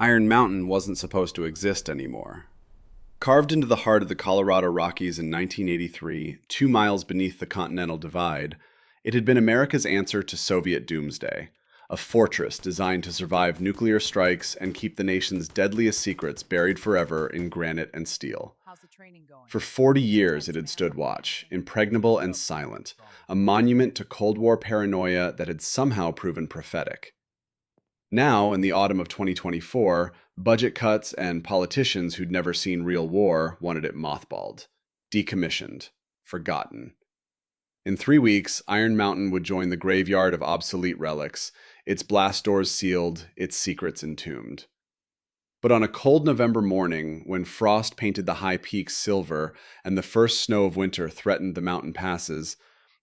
Iron Mountain wasn't supposed to exist anymore. Carved into the heart of the Colorado Rockies in 1983, 2 miles beneath the Continental Divide, it had been America's answer to Soviet doomsday, a fortress designed to survive nuclear strikes and keep the nation's deadliest secrets buried forever in granite and steel. How's the training going? For 40 It's years it intense, had man. stood I'm on watch, everything. impregnable and So, silent, what's wrong with a you? monument to Cold War paranoia that had somehow proven prophetic. Now, in the autumn of 2024, budget cuts and politicians who'd never seen real war wanted it mothballed, decommissioned, forgotten. In 3 weeks, Iron Mountain would join the graveyard of obsolete relics, its blast doors sealed, its secrets entombed. But on a cold November morning, when frost painted the high peaks silver and the first snow of winter threatened the mountain passes,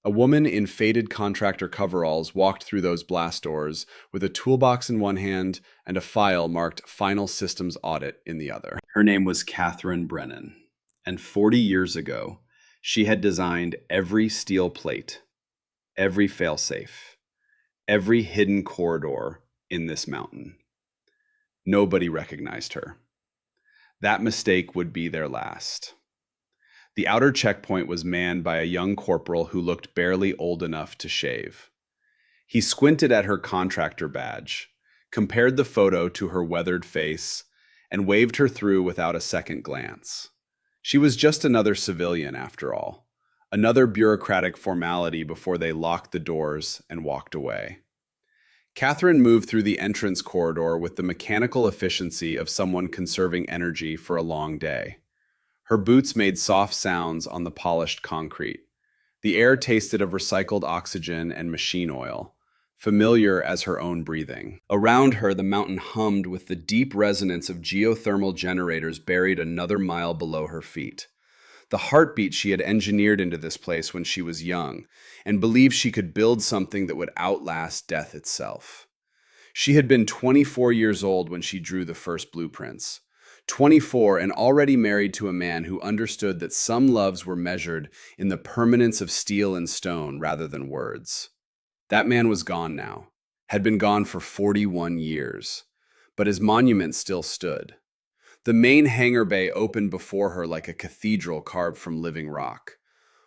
a woman in faded contractor coveralls walked through those blast doors with a toolbox in one hand and a file marked Final Systems Audit in the other. Her name was Catherine Brennan, and 40 years ago, she had designed every steel plate, every failsafe, every hidden corridor in this mountain. Nobody recognized her. That mistake would be their last. The outer checkpoint was manned by a young corporal who looked barely old enough to shave. He squinted at her contractor badge, compared the photo to her weathered face, and waved her through without a second glance. She was just another civilian, after all, another bureaucratic formality before they locked the doors and walked away. Catherine moved through the entrance corridor with the mechanical efficiency of someone conserving energy for a long day. Her boots made soft sounds on the polished concrete. The air tasted of recycled oxygen and machine oil, familiar as her own breathing. Around her, the mountain hummed with the deep resonance of geothermal generators buried another mile below her feet. The heartbeat she had engineered into this place when she was young, and believed she could build something that would outlast death itself. She had been 24 years old when she drew the first blueprints. 24 and already married to a man who understood that some loves were measured in the permanence of steel and stone rather than words. That man was gone now, had been gone for 41 years, but his monument still stood. The main hangar bay opened before her like a cathedral carved from living rock.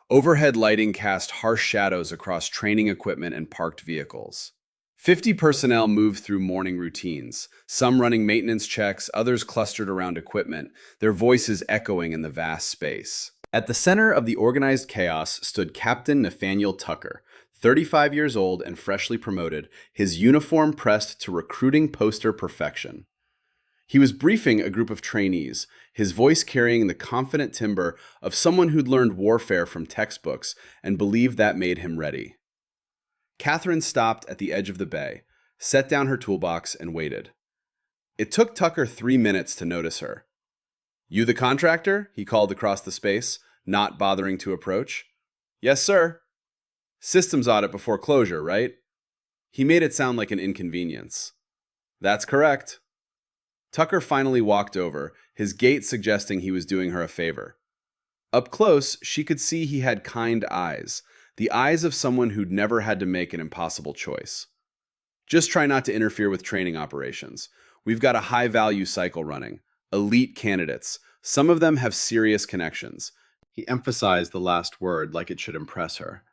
Overhead lighting cast harsh shadows across training equipment and parked vehicles. 50 personnel moved through morning routines, some running maintenance checks, others clustered around equipment, their voices echoing in the vast space. At the center of the organized chaos stood Captain Nathaniel Tucker, 35 years old and freshly promoted, his uniform pressed to recruiting poster perfection. He was briefing a group of trainees, his voice carrying the confident timbre of someone who'd learned warfare from textbooks and believed that made him ready. Catherine stopped at the edge of the bay, set down her toolbox, and waited. It took Tucker 3 minutes to notice her. "You the contractor?" he called across the space, not bothering to approach. "Yes, sir." "Systems audit before closure, right?" He made it sound like an inconvenience. "That's correct." Tucker finally walked over, his gait suggesting he was doing her a favor. Up close, she could see he had kind eyes, the eyes of someone who'd never had to make an impossible choice. "Just try not to interfere with training operations. We've got a high-value cycle running. Elite candidates. Some of them have serious connections." He emphasized the last word like it should impress her.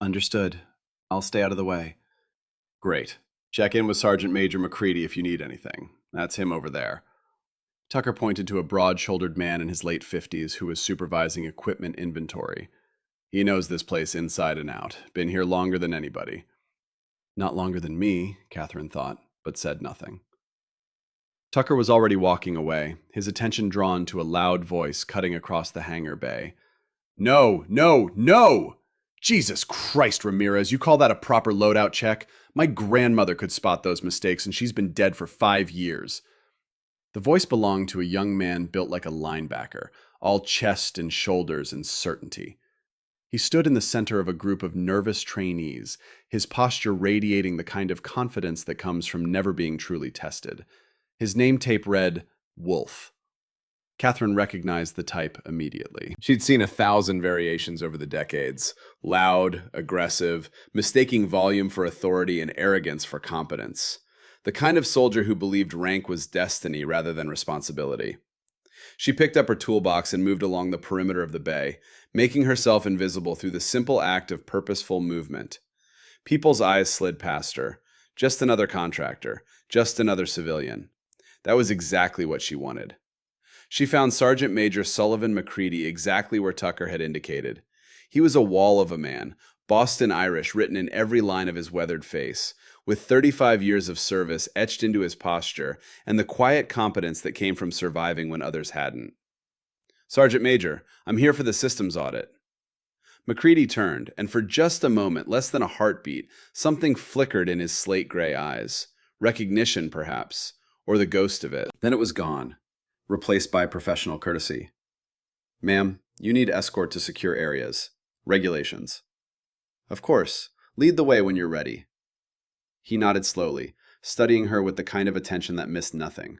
"Understood. I'll stay out of the way." "Great. Check in with Sergeant Major McCready if you need anything. That's him over there." Tucker pointed to a broad-shouldered man in his late 50s who was supervising equipment inventory. "He knows this place inside and out. Been here longer than anybody." Not longer than me, Catherine thought, but said nothing. Tucker was already walking away, his attention drawn to a loud voice cutting across the hangar bay. "No, no, no! Jesus Christ, Ramirez, you call that a proper loadout check? My grandmother could spot those mistakes, and she's been dead for 5 years." The voice belonged to a young man built like a linebacker, all chest and shoulders and certainty. He stood in the center of a group of nervous trainees, his posture radiating the kind of confidence that comes from never being truly tested. His name tape read, Wolf. Catherine recognized the type immediately. She'd seen 1,000 variations over the decades. Loud, aggressive, mistaking volume for authority and arrogance for competence. The kind of soldier who believed rank was destiny rather than responsibility. She picked up her toolbox and moved along the perimeter of the bay, making herself invisible through the simple act of purposeful movement. People's eyes slid past her. Just another contractor, just another civilian. That was exactly what she wanted. She found Sergeant Major Sullivan McCready exactly where Tucker had indicated. He was a wall of a man, Boston Irish written in every line of his weathered face, with 35 years of service etched into his posture and the quiet competence that came from surviving when others hadn't. "Sergeant Major, I'm here for the systems audit." McCready turned, and for just a moment, less than a heartbeat, something flickered in his slate-gray eyes. Recognition, perhaps, or the ghost of it. Then it was gone, replaced by professional courtesy. "Ma'am, you need escort to secure areas. Regulations." "Of course. Lead the way when you're ready." He nodded slowly, studying her with the kind of attention that missed nothing.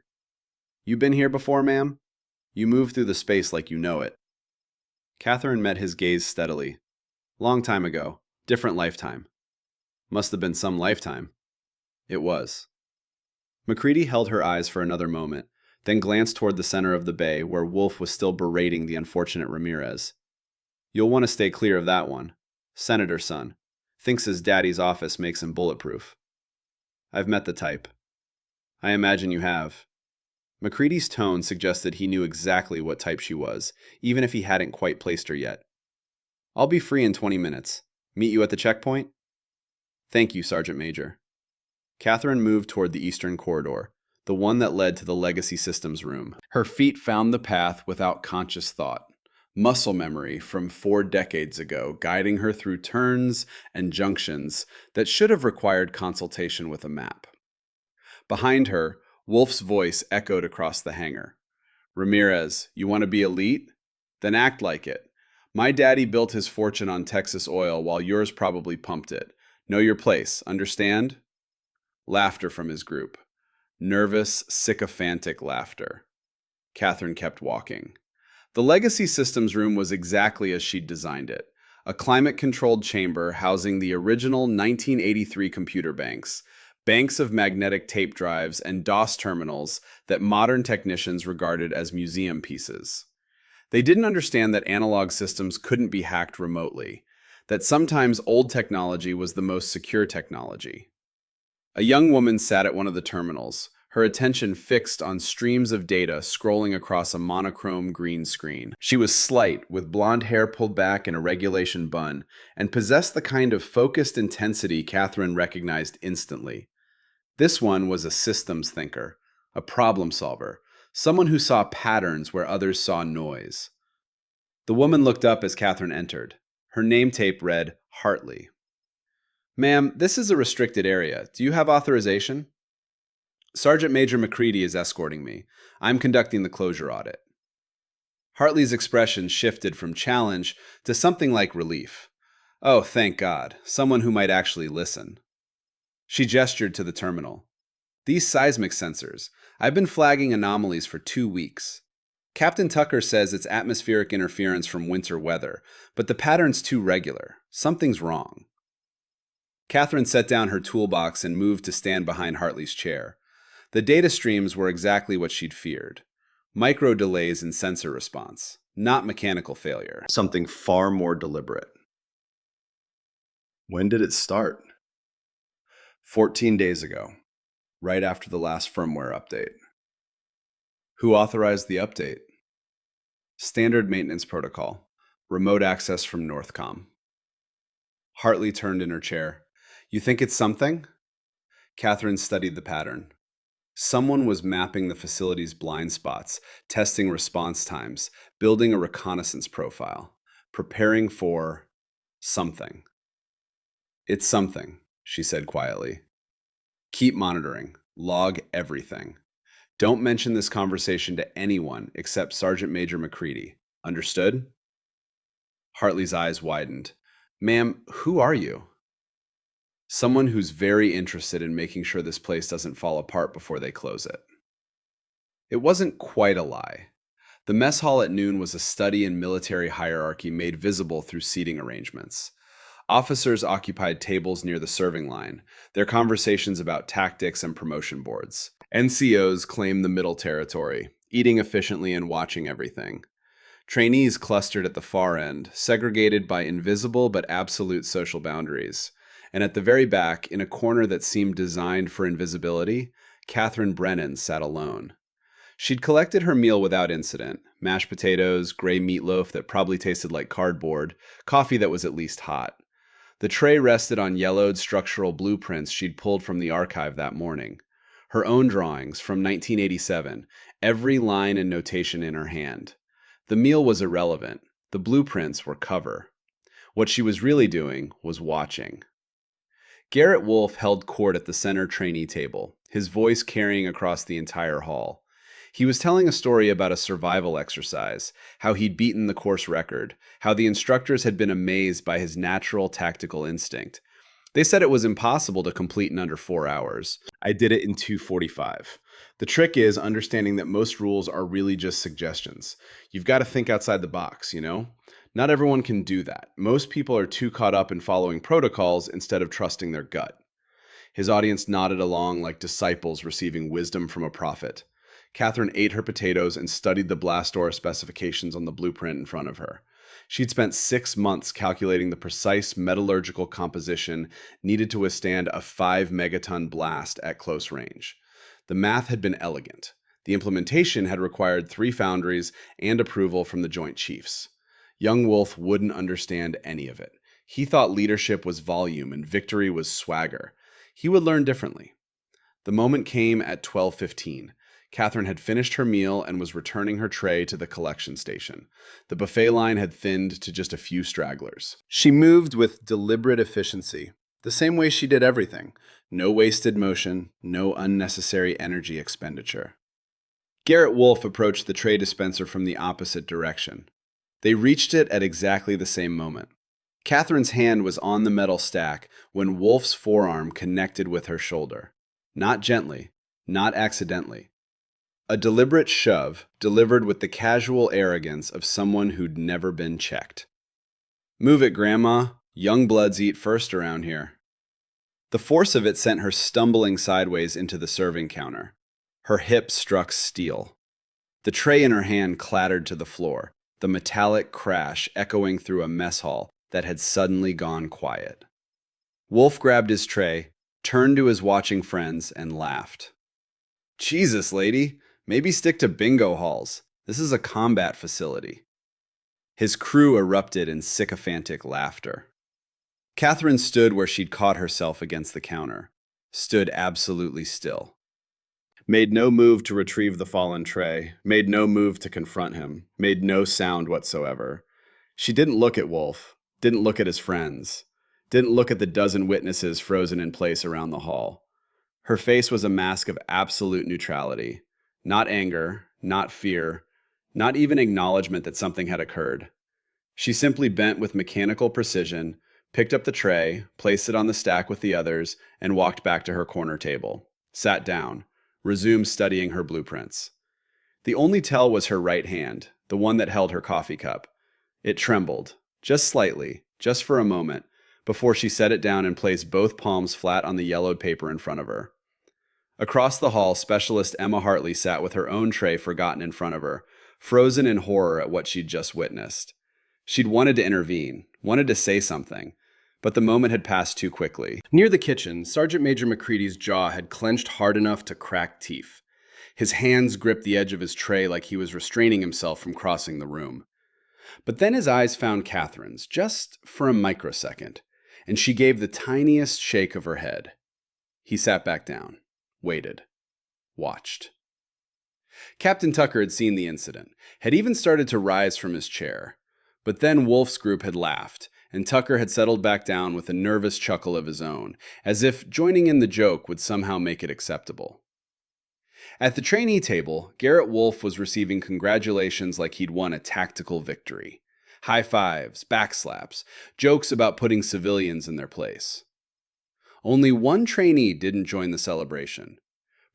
"You been here before, ma'am? You move through the space like you know it." Catherine met his gaze steadily. "Long time ago. Different lifetime." "Must have been some lifetime." It was. McCready held her eyes for another moment, then glanced toward the center of the bay where Wolf was still berating the unfortunate Ramirez. "You'll want to stay clear of that one. Senator's son. Thinks his daddy's office makes him bulletproof." "I've met the type." "I imagine you have." McCready's tone suggested he knew exactly what type she was, even if he hadn't quite placed her yet. "I'll be free in 20 minutes. Meet you at the checkpoint?" "Thank you, Sergeant Major." Catherine moved toward the eastern corridor, the one that led to the Legacy Systems room. Her feet found the path without conscious thought, muscle memory from 4 decades ago guiding her through turns and junctions that should have required consultation with a map. Behind her, Wolf's voice echoed across the hangar. "Ramirez, you want to be elite? Then act like it. My daddy built his fortune on Texas oil while yours probably pumped it. Know your place, understand?" Laughter from his group. Nervous, sycophantic laughter. Catherine kept walking. The Legacy Systems room was exactly as she'd designed it. A climate-controlled chamber housing the original 1983 computer banks of magnetic tape drives and DOS terminals that modern technicians regarded as museum pieces. They didn't understand that analog systems couldn't be hacked remotely, that sometimes old technology was the most secure technology. A young woman sat at one of the terminals, her attention fixed on streams of data scrolling across a monochrome green screen. She was slight, with blonde hair pulled back in a regulation bun, and possessed the kind of focused intensity Catherine recognized instantly. This one was a systems thinker, a problem solver, someone who saw patterns where others saw noise. The woman looked up as Catherine entered. Her name tape read, Hartley. "Ma'am, this is a restricted area. Do you have authorization?" "Sergeant Major McCready is escorting me. I'm conducting the closure audit." Hartley's expression shifted from challenge to something like relief. Oh, thank God, someone who might actually listen. She gestured to the terminal. "These seismic sensors. I've been flagging anomalies for 2 weeks. Captain Tucker says it's atmospheric interference from winter weather, but the pattern's too regular. Something's wrong." Catherine set down her toolbox and moved to stand behind Hartley's chair. The data streams were exactly what she'd feared. Micro delays in sensor response, not mechanical failure. Something far more deliberate. When did it start? 14 days ago, right after the last firmware update. Who authorized the update? Standard maintenance protocol. Remote access from Northcom. Hartley turned in her chair. "You think it's something?" Catherine studied the pattern. Someone was mapping the facility's blind spots, testing response times, building a reconnaissance profile, preparing for something. "It's something," she said quietly. "Keep monitoring. Log everything. Don't mention this conversation to anyone except Sergeant Major McCready. Understood?" Hartley's eyes widened. "Ma'am, who are you?" "Someone who's very interested in making sure this place doesn't fall apart before they close it." It wasn't quite a lie. The mess hall at noon was a study in military hierarchy made visible through seating arrangements. Officers occupied tables near the serving line, their conversations about tactics and promotion boards. NCOs claimed the middle territory, eating efficiently and watching everything. Trainees clustered at the far end, segregated by invisible but absolute social boundaries. And at the very back, in a corner that seemed designed for invisibility, Catherine Brennan sat alone. She'd collected her meal without incident: mashed potatoes, gray meatloaf that probably tasted like cardboard, coffee that was at least hot. The tray rested on yellowed structural blueprints she'd pulled from the archive that morning. Her own drawings from 1987, every line and notation in her hand. The meal was irrelevant. The blueprints were cover. What she was really doing was watching. Garrett Wolfe held court at the center trainee table, his voice carrying across the entire hall. He was telling a story about a survival exercise, how he'd beaten the course record, how the instructors had been amazed by his natural tactical instinct. They said it was impossible to complete in under 4 hours. I did it in 2:45. The trick is understanding that most rules are really just suggestions. You've got to think outside the box, you know? Not everyone can do that. Most people are too caught up in following protocols instead of trusting their gut. His audience nodded along like disciples receiving wisdom from a prophet. Catherine ate her potatoes and studied the blast door specifications on the blueprint in front of her. She'd spent 6 months calculating the precise metallurgical composition needed to withstand a 5 megaton blast at close range. The math had been elegant. The implementation had required 3 foundries and approval from the Joint Chiefs. Young Wolfe wouldn't understand any of it. He thought leadership was volume and victory was swagger. He would learn differently. The moment came at 12:15. Catherine had finished her meal and was returning her tray to the collection station. The buffet line had thinned to just a few stragglers. She moved with deliberate efficiency, the same way she did everything. No wasted motion, no unnecessary energy expenditure. Garrett Wolfe approached the tray dispenser from the opposite direction. They reached it at exactly the same moment. Catherine's hand was on the metal stack when Wolfe's forearm connected with her shoulder. Not gently, not accidentally. A deliberate shove delivered with the casual arrogance of someone who'd never been checked. "Move it, Grandma. Young bloods eat first around here." The force of it sent her stumbling sideways into the serving counter. Her hip struck steel. The tray in her hand clattered to the floor, the metallic crash echoing through a mess hall that had suddenly gone quiet. Wolfe grabbed his tray, turned to his watching friends, and laughed. "Jesus, lady, maybe stick to bingo halls. This is a combat facility." His crew erupted in sycophantic laughter. Catherine stood where she'd caught herself against the counter, stood absolutely still. Made no move to retrieve the fallen tray, made no move to confront him, made no sound whatsoever. She didn't look at Wolfe, didn't look at his friends, didn't look at the dozen witnesses frozen in place around the hall. Her face was a mask of absolute neutrality. Not anger, not fear, not even acknowledgement that something had occurred. She simply bent with mechanical precision, picked up the tray, placed it on the stack with the others, and walked back to her corner table. Sat down, resumed studying her blueprints. The only tell was her right hand, the one that held her coffee cup. It trembled, just slightly, just for a moment, before she set it down and placed both palms flat on the yellowed paper in front of her. Across the hall, Specialist Emma Hartley sat with her own tray forgotten in front of her, frozen in horror at what she'd just witnessed. She'd wanted to intervene, wanted to say something, but the moment had passed too quickly. Near the kitchen, Sergeant Major McCready's jaw had clenched hard enough to crack teeth. His hands gripped the edge of his tray like he was restraining himself from crossing the room. But then his eyes found Catherine's, just for a microsecond, and she gave the tiniest shake of her head. He sat back down. Waited. Watched. Captain Tucker had seen the incident, had even started to rise from his chair. But then Wolfe's group had laughed, and Tucker had settled back down with a nervous chuckle of his own, as if joining in the joke would somehow make it acceptable. At the trainee table, Garrett Wolfe was receiving congratulations like he'd won a tactical victory. High fives, backslaps, jokes about putting civilians in their place. Only one trainee didn't join the celebration.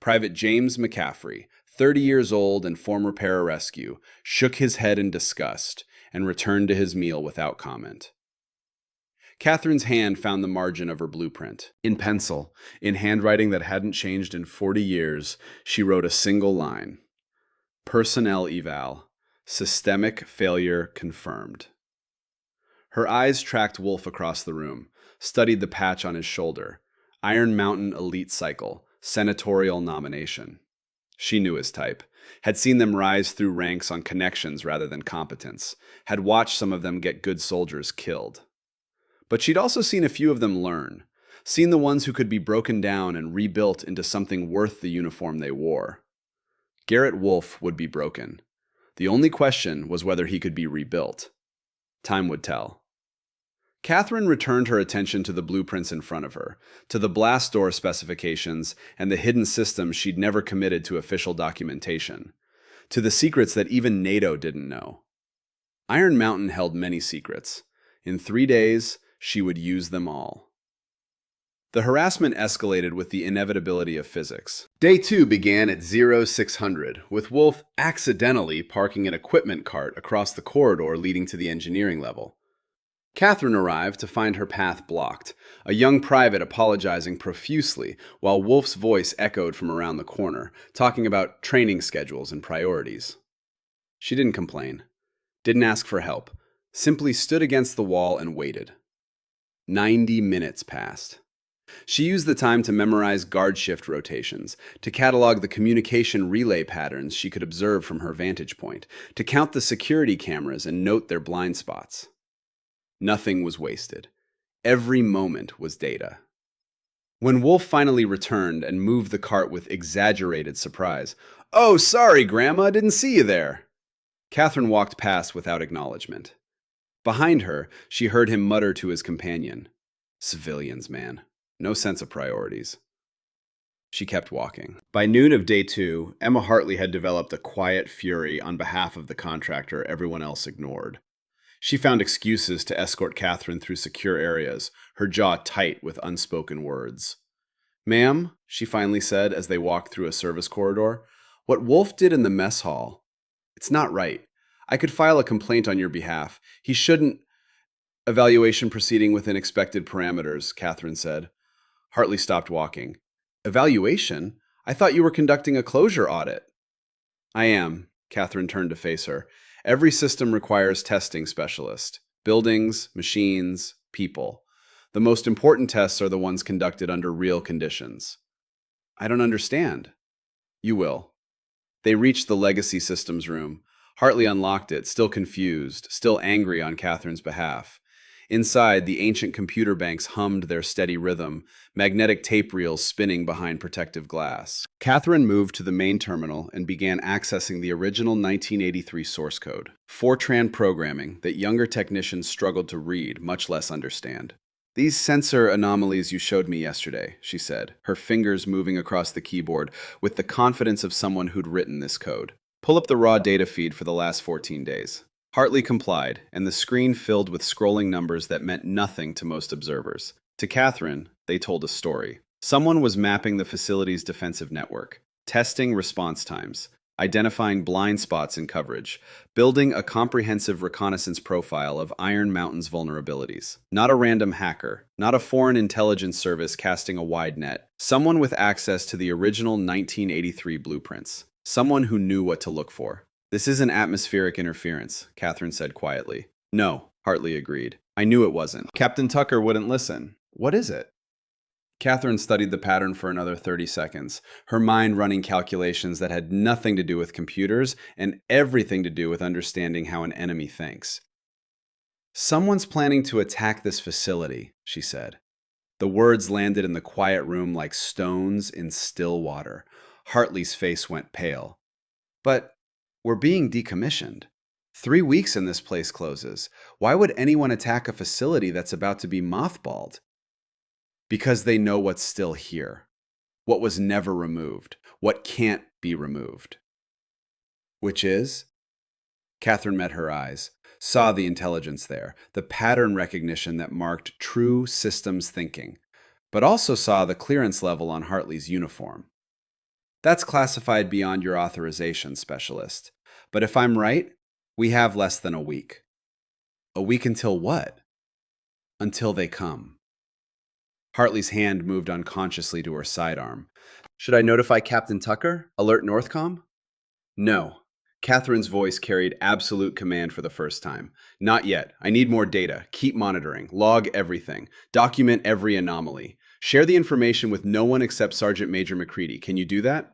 Private James McCaffrey, 30 years old and former pararescue, shook his head in disgust and returned to his meal without comment. Catherine's hand found the margin of her blueprint. In pencil, in handwriting that hadn't changed in 40 years, she wrote a single line. Personnel eval. Systemic failure confirmed. Her eyes tracked Wolf across the room, studied the patch on his shoulder. Iron Mountain Elite Cycle, senatorial nomination. She knew his type, had seen them rise through ranks on connections rather than competence, had watched some of them get good soldiers killed. But she'd also seen a few of them learn, seen the ones who could be broken down and rebuilt into something worth the uniform they wore. Garrett Wolf would be broken. The only question was whether he could be rebuilt. Time would tell. Catherine returned her attention to the blueprints in front of her, to the blast door specifications and the hidden systems she'd never committed to official documentation, to the secrets that even NATO didn't know. Iron Mountain held many secrets. In 3 days, she would use them all. The harassment escalated with the inevitability of physics. Day 2 began at 0600, with Wolf accidentally parking an equipment cart across the corridor leading to the engineering level. Catherine arrived to find her path blocked, a young private apologizing profusely while Wolf's voice echoed from around the corner, talking about training schedules and priorities. She didn't complain, didn't ask for help, simply stood against the wall and waited. 90 minutes passed. She used the time to memorize guard shift rotations, to catalog the communication relay patterns she could observe from her vantage point, to count the security cameras and note their blind spots. Nothing was wasted. Every moment was data. When Wolf finally returned and moved the cart with exaggerated surprise, "Oh, sorry, Grandma, didn't see you there." Catherine walked past without acknowledgement. Behind her, she heard him mutter to his companion, "Civilians, man. No sense of priorities." She kept walking. By noon of day 2, Emma Hartley had developed a quiet fury on behalf of the contractor everyone else ignored. She found excuses to escort Catherine through secure areas, her jaw tight with unspoken words. "Ma'am," she finally said as they walked through a service corridor, "what Wolf did in the mess hall, it's not right. I could file a complaint on your behalf. He shouldn't—" "Evaluation proceeding within expected parameters," Catherine said. Hartley stopped walking. "Evaluation? I thought you were conducting a closure audit." "I am." Catherine turned to face her. "Every system requires testing specialists. Buildings, machines, people. The most important tests are the ones conducted under real conditions." "I don't understand." "You will." They reached the legacy systems room. Hartley unlocked it, still confused, still angry on Catherine's behalf. Inside, the ancient computer banks hummed their steady rhythm, magnetic tape reels spinning behind protective glass. Catherine moved to the main terminal and began accessing the original 1983 source code, Fortran programming that younger technicians struggled to read, much less understand. "These sensor anomalies you showed me yesterday," she said, her fingers moving across the keyboard with the confidence of someone who'd written this code. "Pull up the raw data feed for the last 14 days. Hartley complied, and the screen filled with scrolling numbers that meant nothing to most observers. To Catherine, they told a story. Someone was mapping the facility's defensive network, testing response times, identifying blind spots in coverage, building a comprehensive reconnaissance profile of Iron Mountain's vulnerabilities. Not a random hacker, not a foreign intelligence service casting a wide net. Someone with access to the original 1983 blueprints. Someone who knew what to look for. "This isn't atmospheric interference," Catherine said quietly. "No," Hartley agreed. "I knew it wasn't." Captain Tucker wouldn't listen. "What is it?" Catherine studied the pattern for another 30 seconds, her mind running calculations that had nothing to do with computers and everything to do with understanding how an enemy thinks. "Someone's planning to attack this facility," she said. The words landed in the quiet room like stones in still water. Hartley's face went pale. "But we're being decommissioned. 3 weeks and this place closes. Why would anyone attack a facility that's about to be mothballed?" "Because they know what's still here. What was never removed. What can't be removed." "Which is?" Catherine met her eyes, saw the intelligence there, the pattern recognition that marked true systems thinking, but also saw the clearance level on Hartley's uniform. "That's classified beyond your authorization, specialist. But if I'm right, we have less than a week." "A week until what?" Until they come. Hartley's hand moved unconsciously to her sidearm. Should I notify Captain Tucker? Alert Northcom? No. Catherine's voice carried absolute command for the first time. Not yet. I need more data. Keep monitoring. Log everything. Document every anomaly. Share the information with no one except Sergeant Major McCready. Can you do that?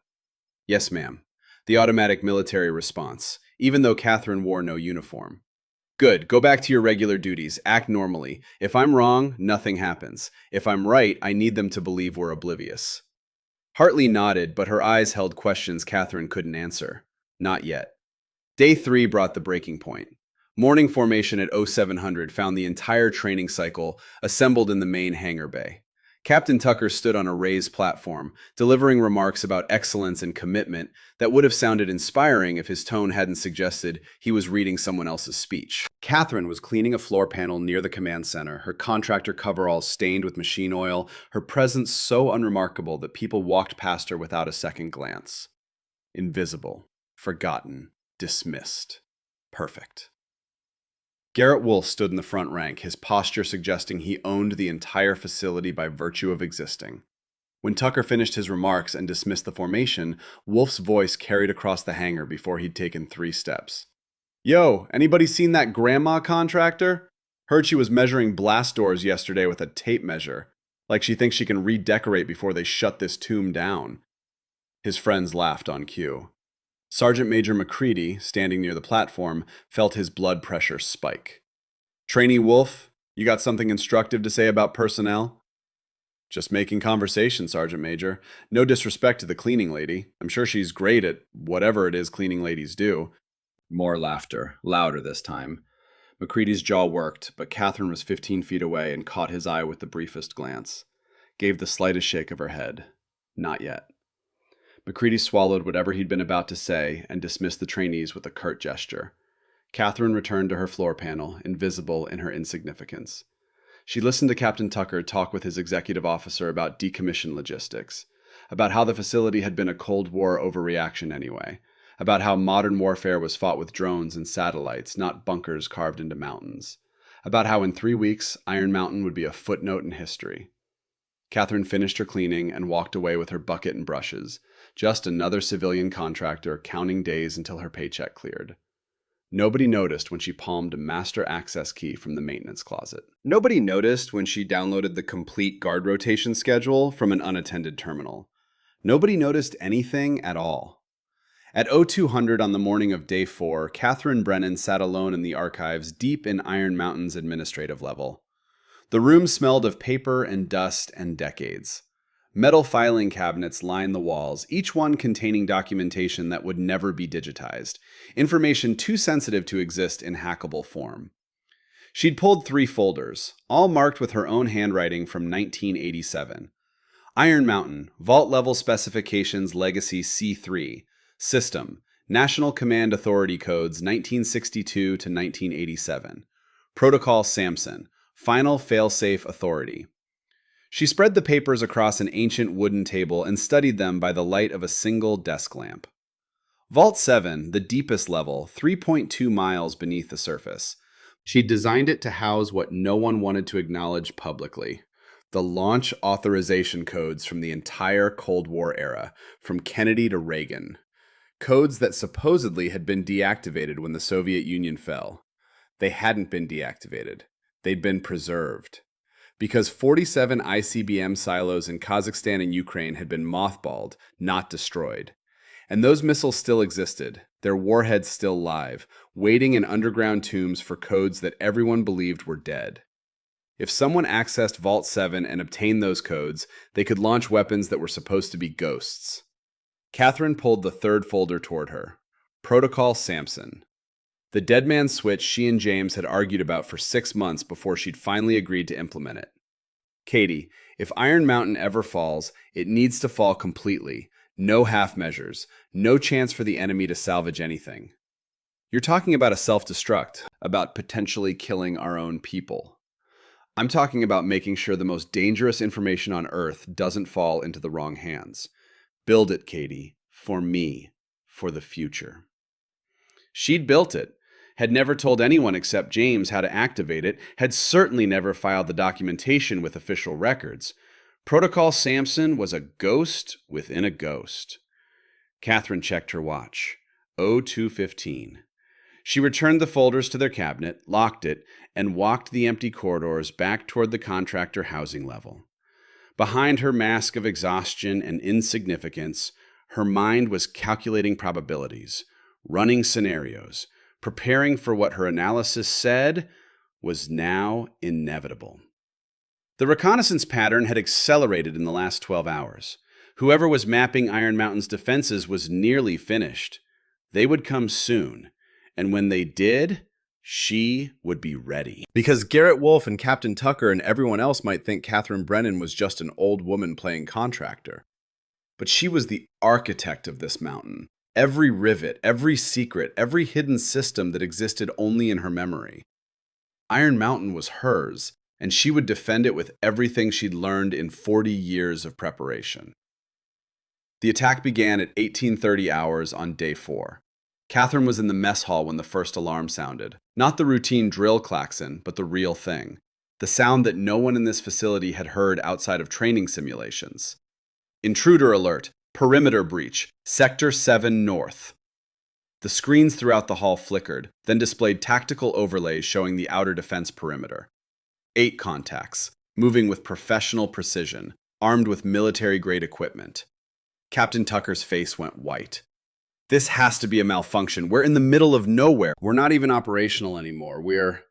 Yes, ma'am. The automatic military response, even though Catherine wore no uniform. Good. Go back to your regular duties. Act normally. If I'm wrong, nothing happens. If I'm right, I need them to believe we're oblivious. Hartley nodded, but her eyes held questions Catherine couldn't answer. Not yet. Day 3 brought the breaking point. Morning formation at 0700 found the entire training cycle assembled in the main hangar bay. Captain Tucker stood on a raised platform, delivering remarks about excellence and commitment that would have sounded inspiring if his tone hadn't suggested he was reading someone else's speech. Catherine was cleaning a floor panel near the command center, her contractor coveralls stained with machine oil, her presence so unremarkable that people walked past her without a second glance. Invisible, forgotten, dismissed. Perfect. Garrett Wolfe stood in the front rank, his posture suggesting he owned the entire facility by virtue of existing. When Tucker finished his remarks and dismissed the formation, Wolfe's voice carried across the hangar before he'd taken 3 steps. Yo, anybody seen that grandma contractor? Heard she was measuring blast doors yesterday with a tape measure. Like she thinks she can redecorate before they shut this tomb down. His friends laughed on cue. Sergeant Major McCready, standing near the platform, felt his blood pressure spike. Trainee Wolfe, you got something instructive to say about personnel? Just making conversation, Sergeant Major. No disrespect to the cleaning lady. I'm sure she's great at whatever it is cleaning ladies do. More laughter, louder this time. McCready's jaw worked, but Catherine was 15 feet away and caught his eye with the briefest glance. Gave the slightest shake of her head. Not yet. McCready swallowed whatever he'd been about to say and dismissed the trainees with a curt gesture. Catherine returned to her floor panel, invisible in her insignificance. She listened to Captain Tucker talk with his executive officer about decommission logistics, about how the facility had been a Cold War overreaction anyway, about how modern warfare was fought with drones and satellites, not bunkers carved into mountains, about how in 3 weeks Iron Mountain would be a footnote in history. Catherine finished her cleaning and walked away with her bucket and brushes, just another civilian contractor counting days until her paycheck cleared. Nobody noticed when she palmed a master access key from the maintenance closet. Nobody noticed when she downloaded the complete guard rotation schedule from an unattended terminal. Nobody noticed anything at all. At 0200 on the morning of day 4, Catherine Brennan sat alone in the archives deep in Iron Mountain's administrative level. The room smelled of paper and dust and decades. Metal filing cabinets lined the walls, each one containing documentation that would never be digitized, information too sensitive to exist in hackable form. She'd pulled 3 folders, all marked with her own handwriting from 1987. Iron Mountain, Vault Level Specifications Legacy C3, System, National Command Authority Codes 1962 to 1987. Protocol Samson, Final Failsafe Authority. She spread the papers across an ancient wooden table and studied them by the light of a single desk lamp. Vault 7, the deepest level, 3.2 miles beneath the surface. She designed it to house what no one wanted to acknowledge publicly: the launch authorization codes from the entire Cold War era, from Kennedy to Reagan. Codes that supposedly had been deactivated when the Soviet Union fell. They hadn't been deactivated. They'd been preserved. Because 47 ICBM silos in Kazakhstan and Ukraine had been mothballed, not destroyed. And those missiles still existed, their warheads still live, waiting in underground tombs for codes that everyone believed were dead. If someone accessed Vault 7 and obtained those codes, they could launch weapons that were supposed to be ghosts. Catherine pulled the 3rd folder toward her. Protocol Samson. The dead man switch she and James had argued about for 6 months before she'd finally agreed to implement it. Katie, if Iron Mountain ever falls, it needs to fall completely. No half measures. No chance for the enemy to salvage anything. You're talking about a self-destruct, about potentially killing our own people. I'm talking about making sure the most dangerous information on Earth doesn't fall into the wrong hands. Build it, Katie. For me. For the future. She'd built it. had never told anyone except James how to activate it, had certainly never filed the documentation with official records. Protocol Samson was a ghost within a ghost. Catherine checked her watch. 02:15. She returned the folders to their cabinet, locked it, and walked the empty corridors back toward the contractor housing level. Behind her mask of exhaustion and insignificance, her mind was calculating probabilities, running scenarios, preparing for what her analysis said was now inevitable. The reconnaissance pattern had accelerated in the last 12 hours. Whoever was mapping Iron Mountain's defenses was nearly finished. They would come soon, and when they did, she would be ready. Because Garrett Wolfe and Captain Tucker and everyone else might think Catherine Brennan was just an old woman playing contractor. But she was the architect of this mountain. Every rivet, every secret, every hidden system that existed only in her memory. Iron Mountain was hers, and she would defend it with everything she'd learned in 40 years of preparation. The attack began at 18:30 hours on day 4. Catherine was in the mess hall when the first alarm sounded. Not the routine drill klaxon, but the real thing. The sound that no one in this facility had heard outside of training simulations. Intruder alert. Perimeter breach. Sector 7 North. The screens throughout the hall flickered, then displayed tactical overlays showing the outer defense perimeter. 8 contacts, moving with professional precision, armed with military-grade equipment. Captain Tucker's face went white. This has to be a malfunction. We're in the middle of nowhere. We're not even operational anymore. We're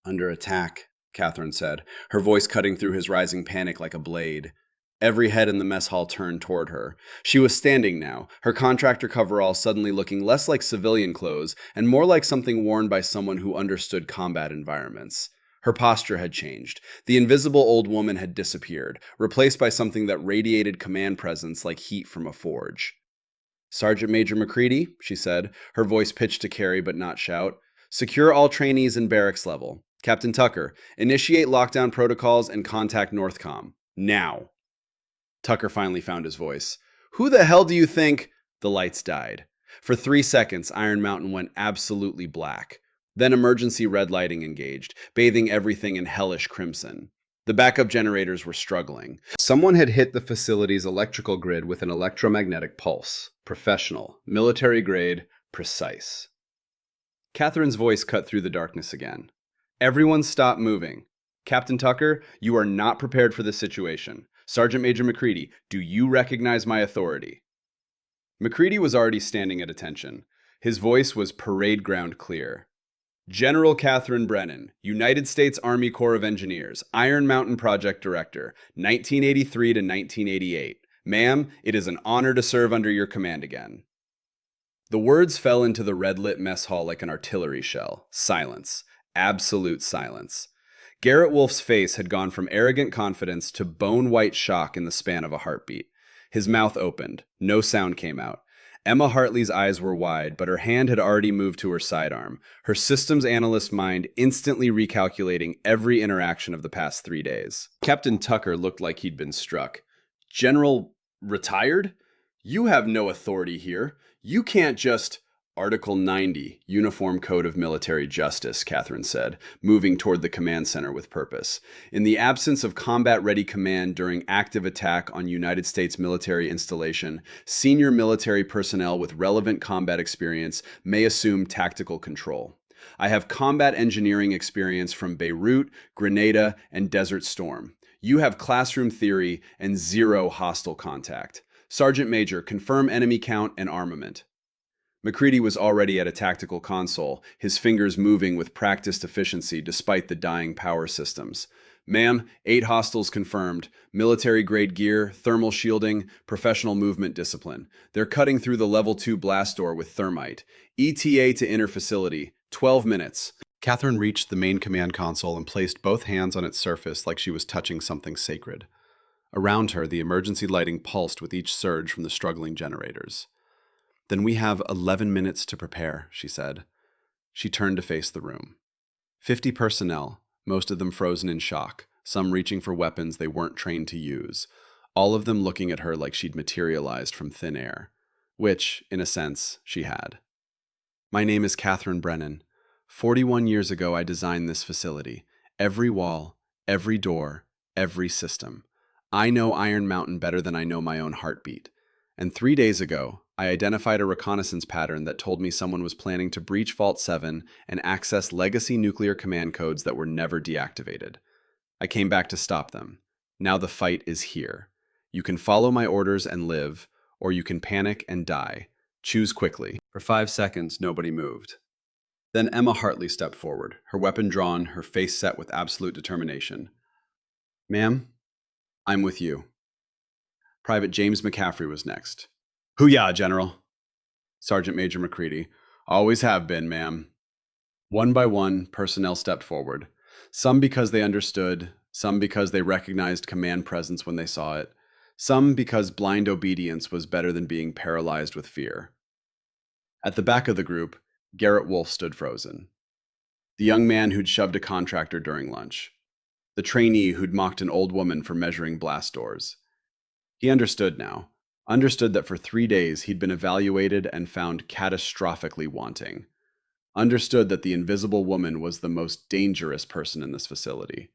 under attack, Catherine said, her voice cutting through his rising panic like a blade. Every head in the mess hall turned toward her. She was standing now, her contractor coverall suddenly looking less like civilian clothes and more like something worn by someone who understood combat environments. Her posture had changed. The invisible old woman had disappeared, replaced by something that radiated command presence like heat from a forge. Sergeant Major McCready, she said, her voice pitched to carry but not shout. Secure all trainees in barracks level. Captain Tucker, initiate lockdown protocols and contact Northcom. Now. Tucker finally found his voice. Who the hell do you think? The lights died. For 3 seconds, Iron Mountain went absolutely black. Then emergency red lighting engaged, bathing everything in hellish crimson. The backup generators were struggling. Someone had hit the facility's electrical grid with an electromagnetic pulse. Professional, military grade, precise. Catherine's voice cut through the darkness again. Everyone stop moving. Captain Tucker, you are not prepared for this situation. Sergeant Major McCready, do you recognize my authority? McCready was already standing at attention. His voice was parade ground clear. General Catherine Brennan, United States Army Corps of Engineers, Iron Mountain Project Director, 1983 to 1988. Ma'am, it is an honor to serve under your command again. The words fell into the red-lit mess hall like an artillery shell. Silence. Absolute silence. Garrett Wolfe's face had gone from arrogant confidence to bone-white shock in the span of a heartbeat. His mouth opened. No sound came out. Emma Hartley's eyes were wide, but her hand had already moved to her sidearm, her systems analyst mind instantly recalculating every interaction of the past 3 days. Captain Tucker looked like he'd been struck. General retired? You have no authority here. You can't just... Article 90, Uniform Code of Military Justice, Catherine said, moving toward the command center with purpose. In the absence of combat-ready command during active attack on United States military installation, senior military personnel with relevant combat experience may assume tactical control. I have combat engineering experience from Beirut, Grenada, and Desert Storm. You have classroom theory and 0 hostile contact. Sergeant Major, confirm enemy count and armament. McCready was already at a tactical console, his fingers moving with practiced efficiency despite the dying power systems. Ma'am, 8 hostiles confirmed. Military-grade gear, thermal shielding, professional movement discipline. They're cutting through the level 2 blast door with thermite. ETA to inner facility. 12 minutes. Catherine reached the main command console and placed both hands on its surface like she was touching something sacred. Around her, the emergency lighting pulsed with each surge from the struggling generators. Then we have 11 minutes to prepare, she said. She turned to face the room. 50 personnel, most of them frozen in shock, some reaching for weapons they weren't trained to use, all of them looking at her like she'd materialized from thin air, which, in a sense, she had. My name is Catherine Brennan. 41 years ago, I designed this facility. Every wall, every door, every system. I know Iron Mountain better than I know my own heartbeat. And 3 days ago, I identified a reconnaissance pattern that told me someone was planning to breach Vault 7 and access legacy nuclear command codes that were never deactivated. I came back to stop them. Now the fight is here. You can follow my orders and live, or you can panic and die. Choose quickly. For 5 seconds, nobody moved. Then Emma Hartley stepped forward, her weapon drawn, her face set with absolute determination. Ma'am, I'm with you. Private James McCaffrey was next. Hoo-yah, General. Sergeant Major McCready. Always have been, ma'am. One by one, personnel stepped forward. Some because they understood, some because they recognized command presence when they saw it, some because blind obedience was better than being paralyzed with fear. At the back of the group, Garrett Wolf stood frozen. The young man who'd shoved a contractor during lunch. The trainee who'd mocked an old woman for measuring blast doors. He understood now. Understood that for 3 days he'd been evaluated and found catastrophically wanting. Understood that the invisible woman was the most dangerous person in this facility.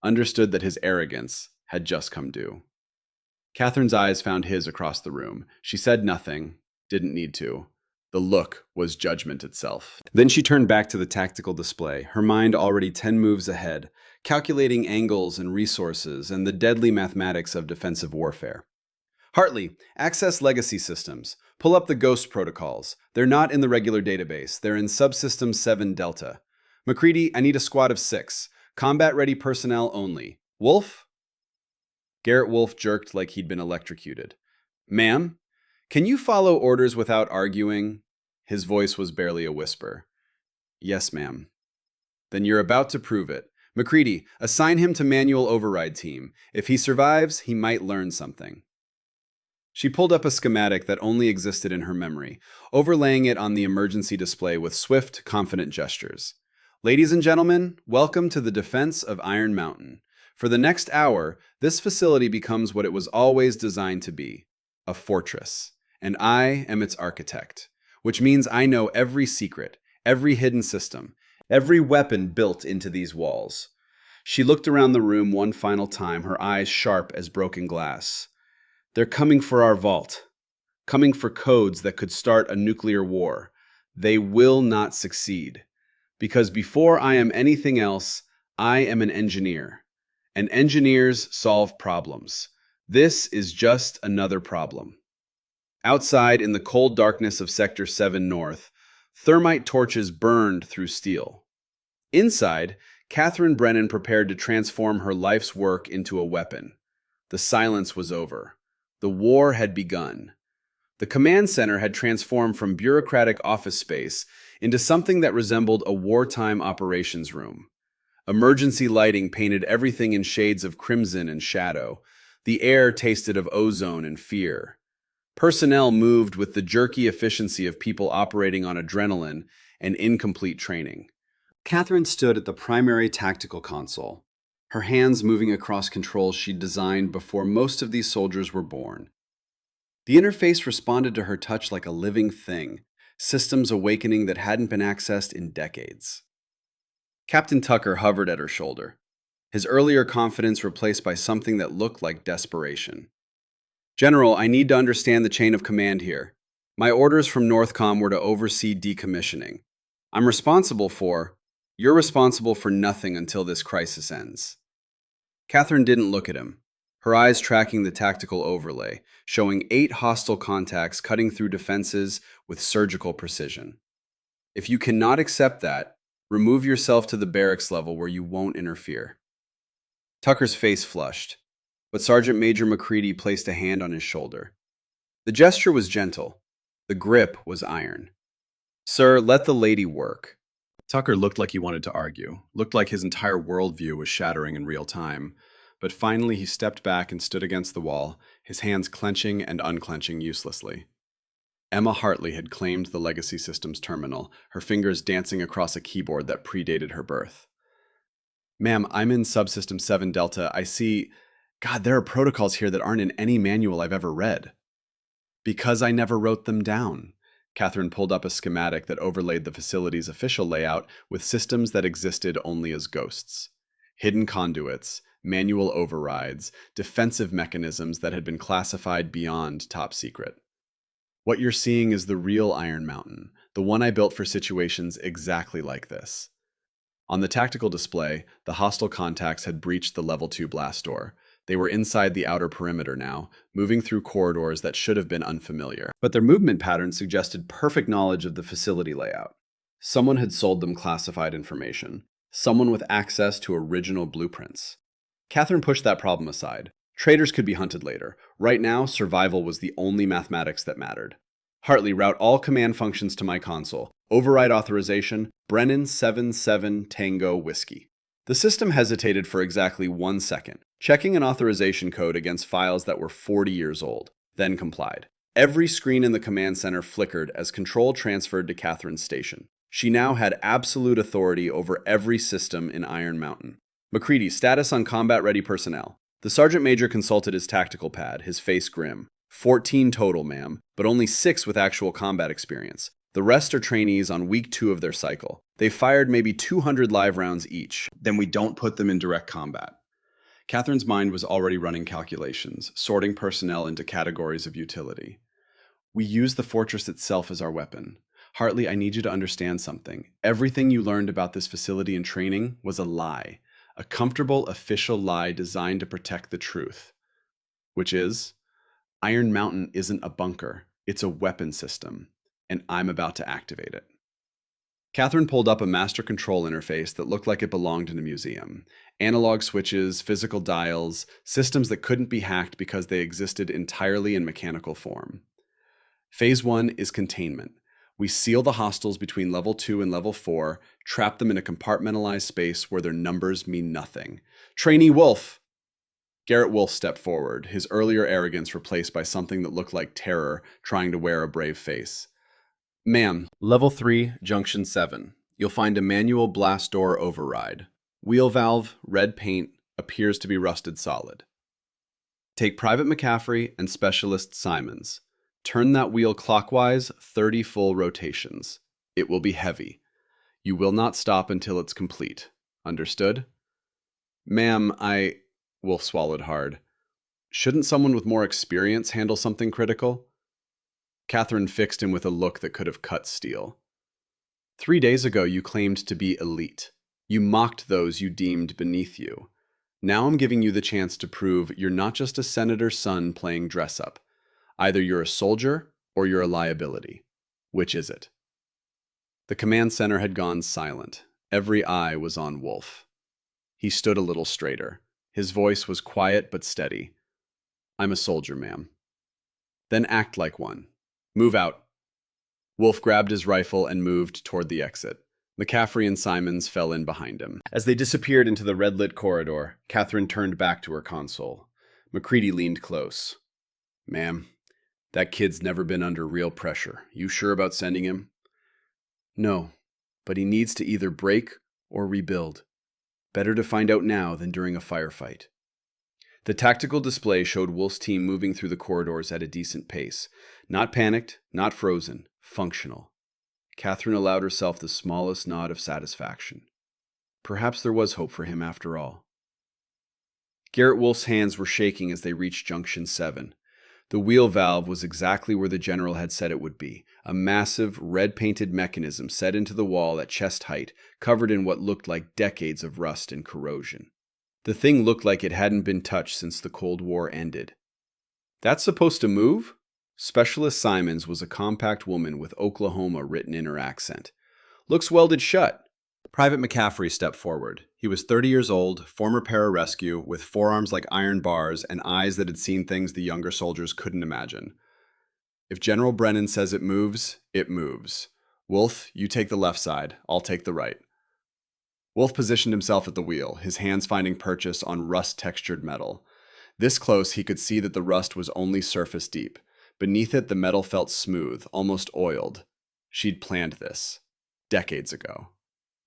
Understood that his arrogance had just come due. Catherine's eyes found his across the room. She said nothing, didn't need to. The look was judgment itself. Then she turned back to the tactical display, her mind already 10 moves ahead, calculating angles and resources and the deadly mathematics of defensive warfare. Hartley, access legacy systems. Pull up the Ghost protocols. They're not in the regular database. They're in Subsystem 7 Delta. McCready, I need a squad of 6. Combat-ready personnel only. Wolf? Garrett Wolf jerked like he'd been electrocuted. Ma'am? Can you follow orders without arguing? His voice was barely a whisper. Yes, ma'am. Then you're about to prove it. McCready, assign him to manual override team. If he survives, he might learn something. She pulled up a schematic that only existed in her memory, overlaying it on the emergency display with swift, confident gestures. Ladies and gentlemen, welcome to the defense of Iron Mountain. For the next hour, this facility becomes what it was always designed to be, a fortress. And I am its architect, which means I know every secret, every hidden system, every weapon built into these walls. She looked around the room one final time, her eyes sharp as broken glass. They're coming for our vault, coming for codes that could start a nuclear war. They will not succeed, because before I am anything else, I am an engineer, and engineers solve problems. This is just another problem. Outside, in the cold darkness of Sector 7 North, thermite torches burned through steel. Inside, Catherine Brennan prepared to transform her life's work into a weapon. The silence was over. The war had begun. The command center had transformed from bureaucratic office space into something that resembled a wartime operations room. Emergency lighting painted everything in shades of crimson and shadow. The air tasted of ozone and fear. Personnel moved with the jerky efficiency of people operating on adrenaline and incomplete training. Catherine stood at the primary tactical console, her hands moving across controls she'd designed before most of these soldiers were born. The interface responded to her touch like a living thing, systems awakening that hadn't been accessed in decades. Captain Tucker hovered at her shoulder, his earlier confidence replaced by something that looked like desperation. General, I need to understand the chain of command here. My orders from Northcom were to oversee decommissioning. You're responsible for nothing until this crisis ends. Catherine didn't look at him, her eyes tracking the tactical overlay, showing 8 hostile contacts cutting through defenses with surgical precision. If you cannot accept that, remove yourself to the barracks level where you won't interfere. Tucker's face flushed, but Sergeant Major McCready placed a hand on his shoulder. The gesture was gentle. The grip was iron. Sir, let the lady work. Tucker looked like he wanted to argue, looked like his entire worldview was shattering in real time, but finally he stepped back and stood against the wall, his hands clenching and unclenching uselessly. Emma Hartley had claimed the Legacy Systems terminal, her fingers dancing across a keyboard that predated her birth. Ma'am, I'm in Subsystem 7 Delta. I see... God, there are protocols here that aren't in any manual I've ever read. Because I never wrote them down. Catherine pulled up a schematic that overlaid the facility's official layout with systems that existed only as ghosts. Hidden conduits, manual overrides, defensive mechanisms that had been classified beyond top secret. What you're seeing is the real Iron Mountain, the one I built for situations exactly like this. On the tactical display, the hostile contacts had breached the Level 2 blast door. They were inside the outer perimeter now, moving through corridors that should have been unfamiliar. But their movement patterns suggested perfect knowledge of the facility layout. Someone had sold them classified information. Someone with access to original blueprints. Catherine pushed that problem aside. Traitors could be hunted later. Right now, survival was the only mathematics that mattered. Hartley, route all command functions to my console. Override authorization, Brennan 77 Tango Whiskey. The system hesitated for exactly 1 second, checking an authorization code against files that were 40 years old, then complied. Every screen in the command center flickered as control transferred to Catherine's station. She now had absolute authority over every system in Iron Mountain. MacCready, status on combat-ready personnel. The Sergeant Major consulted his tactical pad, his face grim. 14 total, ma'am, but only 6 with actual combat experience. The rest are trainees on week 2 of their cycle. They fired maybe 200 live rounds each. Then we don't put them in direct combat. Catherine's mind was already running calculations, sorting personnel into categories of utility. We use the fortress itself as our weapon. Hartley, I need you to understand something. Everything you learned about this facility in training was a lie. A comfortable official lie designed to protect the truth. Which is, Iron Mountain isn't a bunker. It's a weapon system. And I'm about to activate it. Catherine pulled up a master control interface that looked like it belonged in a museum. Analog switches, physical dials, systems that couldn't be hacked because they existed entirely in mechanical form. Phase 1 is containment. We seal the hostiles between level 2 and level 4, trap them in a compartmentalized space where their numbers mean nothing. Trainee Wolf! Garrett Wolf stepped forward, his earlier arrogance replaced by something that looked like terror trying to wear a brave face. Ma'am, Level 3, Junction 7. You'll find a manual blast door override. Wheel valve, red paint, appears to be rusted solid. Take Private McCaffrey and Specialist Simons. Turn that wheel clockwise 30 full rotations. It will be heavy. You will not stop until it's complete. Understood? Ma'am, Wolf swallowed hard. Shouldn't someone with more experience handle something critical? Catherine fixed him with a look that could have cut steel. 3 days ago, you claimed to be elite. You mocked those you deemed beneath you. Now I'm giving you the chance to prove you're not just a senator's son playing dress-up. Either you're a soldier or you're a liability. Which is it? The command center had gone silent. Every eye was on Wolf. He stood a little straighter. His voice was quiet but steady. I'm a soldier, ma'am. Then act like one. Move out. Wolf grabbed his rifle and moved toward the exit. McCaffrey and Simons fell in behind him. As they disappeared into the red-lit corridor, Catherine turned back to her console. MacCready leaned close. Ma'am, that kid's never been under real pressure. You sure about sending him? No, but he needs to either break or rebuild. Better to find out now than during a firefight. The tactical display showed Wolf's team moving through the corridors at a decent pace. Not panicked, not frozen, functional. Catherine allowed herself the smallest nod of satisfaction. Perhaps there was hope for him after all. Garrett Wolf's hands were shaking as they reached Junction 7. The wheel valve was exactly where the general had said it would be, a massive, red-painted mechanism set into the wall at chest height, covered in what looked like decades of rust and corrosion. The thing looked like it hadn't been touched since the Cold War ended. That's supposed to move? Specialist Simons was a compact woman with Oklahoma written in her accent. Looks welded shut. Private McCaffrey stepped forward. He was 30 years old, former pararescue, with forearms like iron bars and eyes that had seen things the younger soldiers couldn't imagine. If General Brennan says it moves, it moves. Wolf, you take the left side. I'll take the right. Wolf positioned himself at the wheel, his hands finding purchase on rust-textured metal. This close, he could see that the rust was only surface deep. Beneath it, the metal felt smooth, almost oiled. She'd planned this. Decades ago.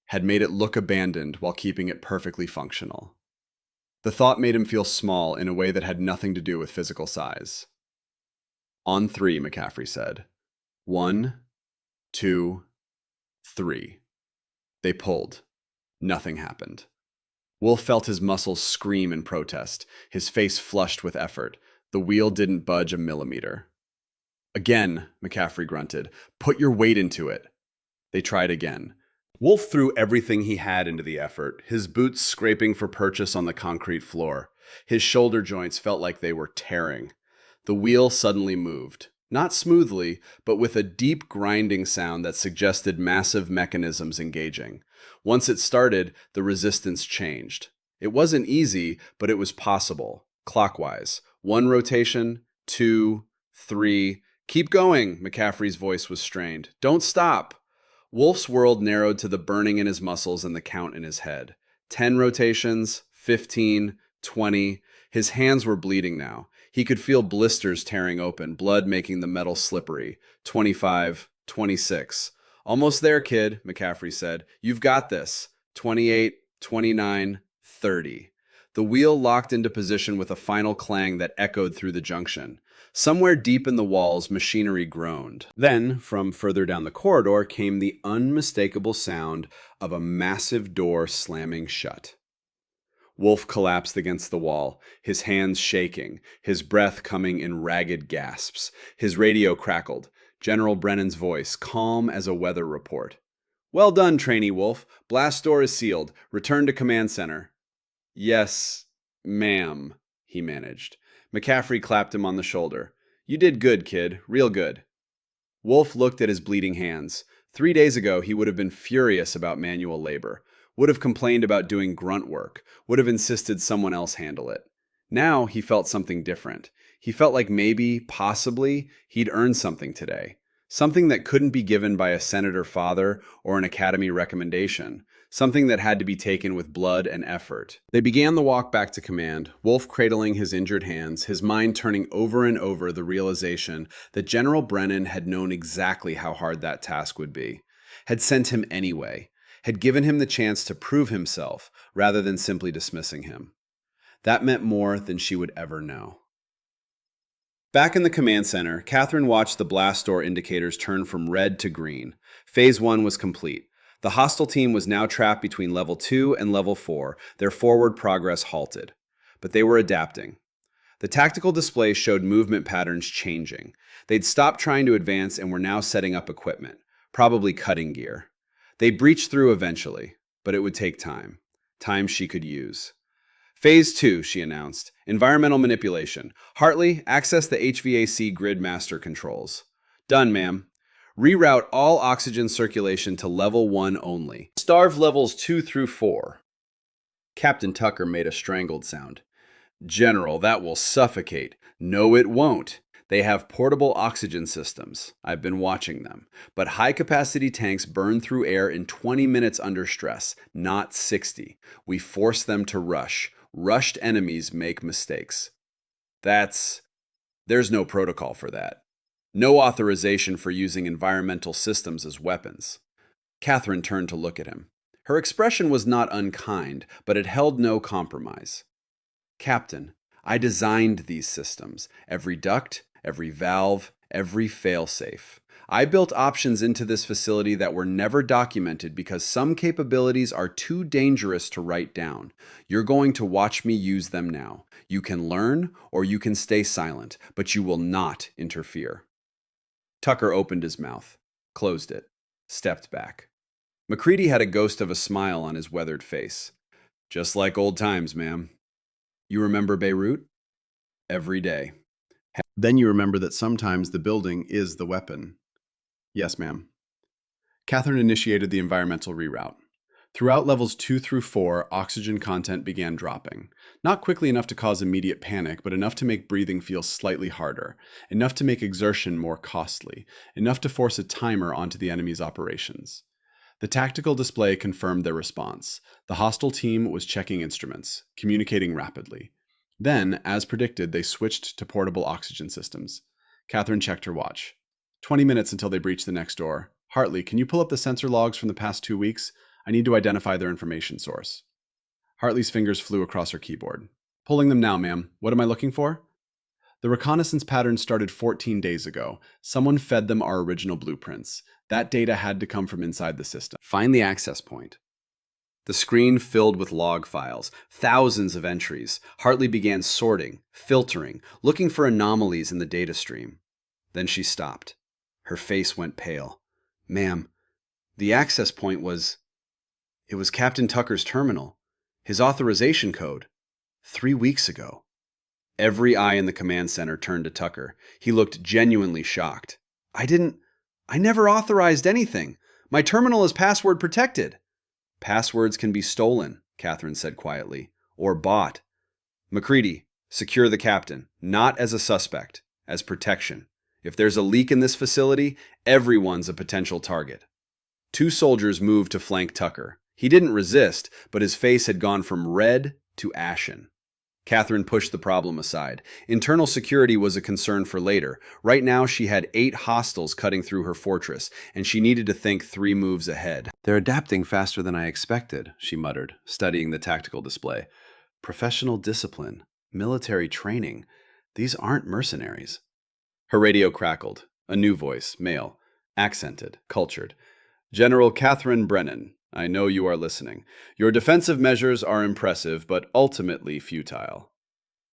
Had made it look abandoned while keeping it perfectly functional. The thought made him feel small in a way that had nothing to do with physical size. On 3, McCaffrey said. 1, 2, 3. They pulled. Nothing happened. Wolf felt his muscles scream in protest, his face flushed with effort. The wheel didn't budge a millimeter. Again, McCaffrey grunted. Put your weight into it. They tried again. Wolf threw everything he had into the effort, his boots scraping for purchase on the concrete floor. His shoulder joints felt like they were tearing. The wheel suddenly moved. Not smoothly, but with a deep grinding sound that suggested massive mechanisms engaging. Once it started, the resistance changed. It wasn't easy, but it was possible. Clockwise. 1 rotation, 2, 3. Keep going, McCaffrey's voice was strained. Don't stop. Wolf's world narrowed to the burning in his muscles and the count in his head. 10 rotations, 15, 20. His hands were bleeding now. He could feel blisters tearing open, blood making the metal slippery. 25, 26. Almost there, kid, McCaffrey said. You've got this. 28, 29, 30. The wheel locked into position with a final clang that echoed through the junction. Somewhere deep in the walls, machinery groaned. Then, from further down the corridor, came the unmistakable sound of a massive door slamming shut. Wolf collapsed against the wall, his hands shaking, his breath coming in ragged gasps. His radio crackled. General Brennan's voice, calm as a weather report. Well done, Trainee Wolf. Blast door is sealed. Return to command center. Yes, ma'am, he managed. McCaffrey clapped him on the shoulder. You did good, kid. Real good. Wolf looked at his bleeding hands. 3 days ago, he would have been furious about manual labor, would have complained about doing grunt work, would have insisted someone else handle it. Now he felt something different. He felt like maybe, possibly, he'd earned something today. Something that couldn't be given by a senator father or an academy recommendation. Something that had to be taken with blood and effort. They began the walk back to command, Wolf cradling his injured hands, his mind turning over and over the realization that General Brennan had known exactly how hard that task would be, had sent him anyway, had given him the chance to prove himself rather than simply dismissing him. That meant more than she would ever know. Back in the command center, Catherine watched the blast door indicators turn from red to green. Phase 1 was complete. The hostile team was now trapped between level 2 and level 4, their forward progress halted. But they were adapting. The tactical display showed movement patterns changing. They'd stopped trying to advance and were now setting up equipment, probably cutting gear. They'd breach through eventually, but it would take time. Time she could use. Phase 2, she announced. Environmental manipulation. Hartley, access the HVAC grid master controls. Done, ma'am. Reroute all oxygen circulation to level 1 only. Starve levels 2 through 4. Captain Tucker made a strangled sound. General, that will suffocate. No, it won't. They have portable oxygen systems. I've been watching them. But high-capacity tanks burn through air in 20 minutes under stress, not 60. We force them to rush. Rushed enemies make mistakes. There's no protocol for that. No authorization for using environmental systems as weapons. Catherine turned to look at him. Her expression was not unkind, but it held no compromise. Captain, I designed these systems. Every duct, every valve, every failsafe. I built options into this facility that were never documented because some capabilities are too dangerous to write down. You're going to watch me use them now. You can learn or you can stay silent, but you will not interfere. Tucker opened his mouth, closed it, stepped back. McCready had a ghost of a smile on his weathered face. Just like old times, ma'am. You remember Beirut? Every day. Then you remember that sometimes the building is the weapon. Yes, ma'am. Catherine initiated the environmental reroute. Throughout levels 2 through 4, oxygen content began dropping. Not quickly enough to cause immediate panic, but enough to make breathing feel slightly harder, enough to make exertion more costly, enough to force a timer onto the enemy's operations. The tactical display confirmed their response. The hostile team was checking instruments, communicating rapidly. Then, as predicted, they switched to portable oxygen systems. Catherine checked her watch. 20 minutes until they breached the next door. Hartley, can you pull up the sensor logs from the past 2 weeks? I need to identify their information source. Hartley's fingers flew across her keyboard. Pulling them now, ma'am. What am I looking for? The reconnaissance pattern started 14 days ago. Someone fed them our original blueprints. That data had to come from inside the system. Find the access point. The screen filled with log files, thousands of entries. Hartley began sorting, filtering, looking for anomalies in the data stream. Then she stopped. Her face went pale. Ma'am, the access point was... It was Captain Tucker's terminal. His authorization code. 3 weeks ago. Every eye in the command center turned to Tucker. He looked genuinely shocked. I never authorized anything. My terminal is password protected. Passwords can be stolen, Catherine said quietly, or bought. McCready, secure the captain, not as a suspect, as protection. If there's a leak in this facility, everyone's a potential target. 2 soldiers moved to flank Tucker. He didn't resist, but his face had gone from red to ashen. Catherine pushed the problem aside. Internal security was a concern for later. Right now, she had 8 hostiles cutting through her fortress, and she needed to think 3 moves ahead. They're adapting faster than I expected, she muttered, studying the tactical display. Professional discipline, military training. These aren't mercenaries. Her radio crackled. A new voice, male, accented, cultured. General Catherine Brennan, I know you are listening. Your defensive measures are impressive, but ultimately futile.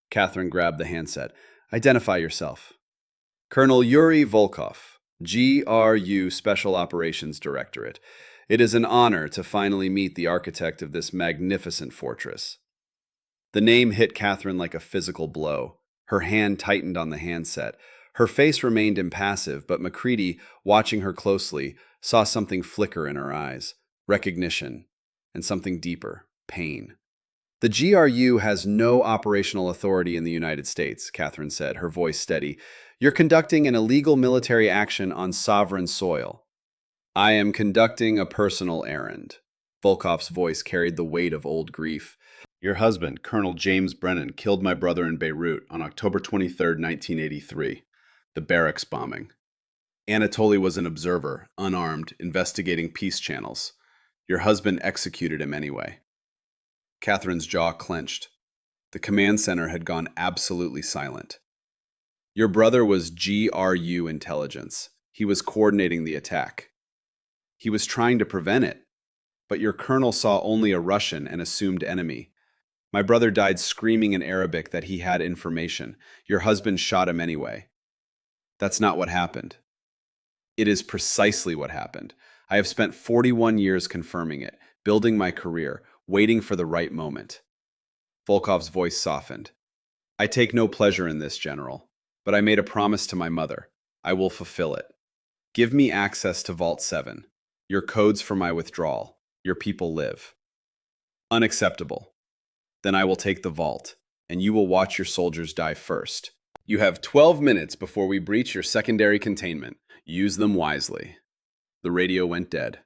Catherine grabbed the handset. Identify yourself. Colonel Yuri Volkov, GRU Special Operations Directorate. It is an honor to finally meet the architect of this magnificent fortress. The name hit Catherine like a physical blow. Her hand tightened on the handset. Her face remained impassive, but McCready, watching her closely, saw something flicker in her eyes. Recognition, and something deeper, pain. The GRU has no operational authority in the United States, Catherine said, her voice steady. You're conducting an illegal military action on sovereign soil. I am conducting a personal errand. Volkov's voice carried the weight of old grief. Your husband, Colonel James Brennan, killed my brother in Beirut on October 23, 1983. The barracks bombing. Anatoly was an observer, unarmed, investigating peace channels. Your husband executed him anyway. Catherine's jaw clenched. The command center had gone absolutely silent. Your brother was GRU intelligence. He was coordinating the attack. He was trying to prevent it. But your colonel saw only a Russian and assumed enemy. My brother died screaming in Arabic that he had information. Your husband shot him anyway. That's not what happened. It is precisely what happened. I have spent 41 years confirming it, building my career, waiting for the right moment. Volkov's voice softened. I take no pleasure in this, General, but I made a promise to my mother. I will fulfill it. Give me access to Vault 7. Your codes for my withdrawal. Your people live. Unacceptable. Then I will take the vault, and you will watch your soldiers die first. You have 12 minutes before we breach your secondary containment. Use them wisely. The radio went dead.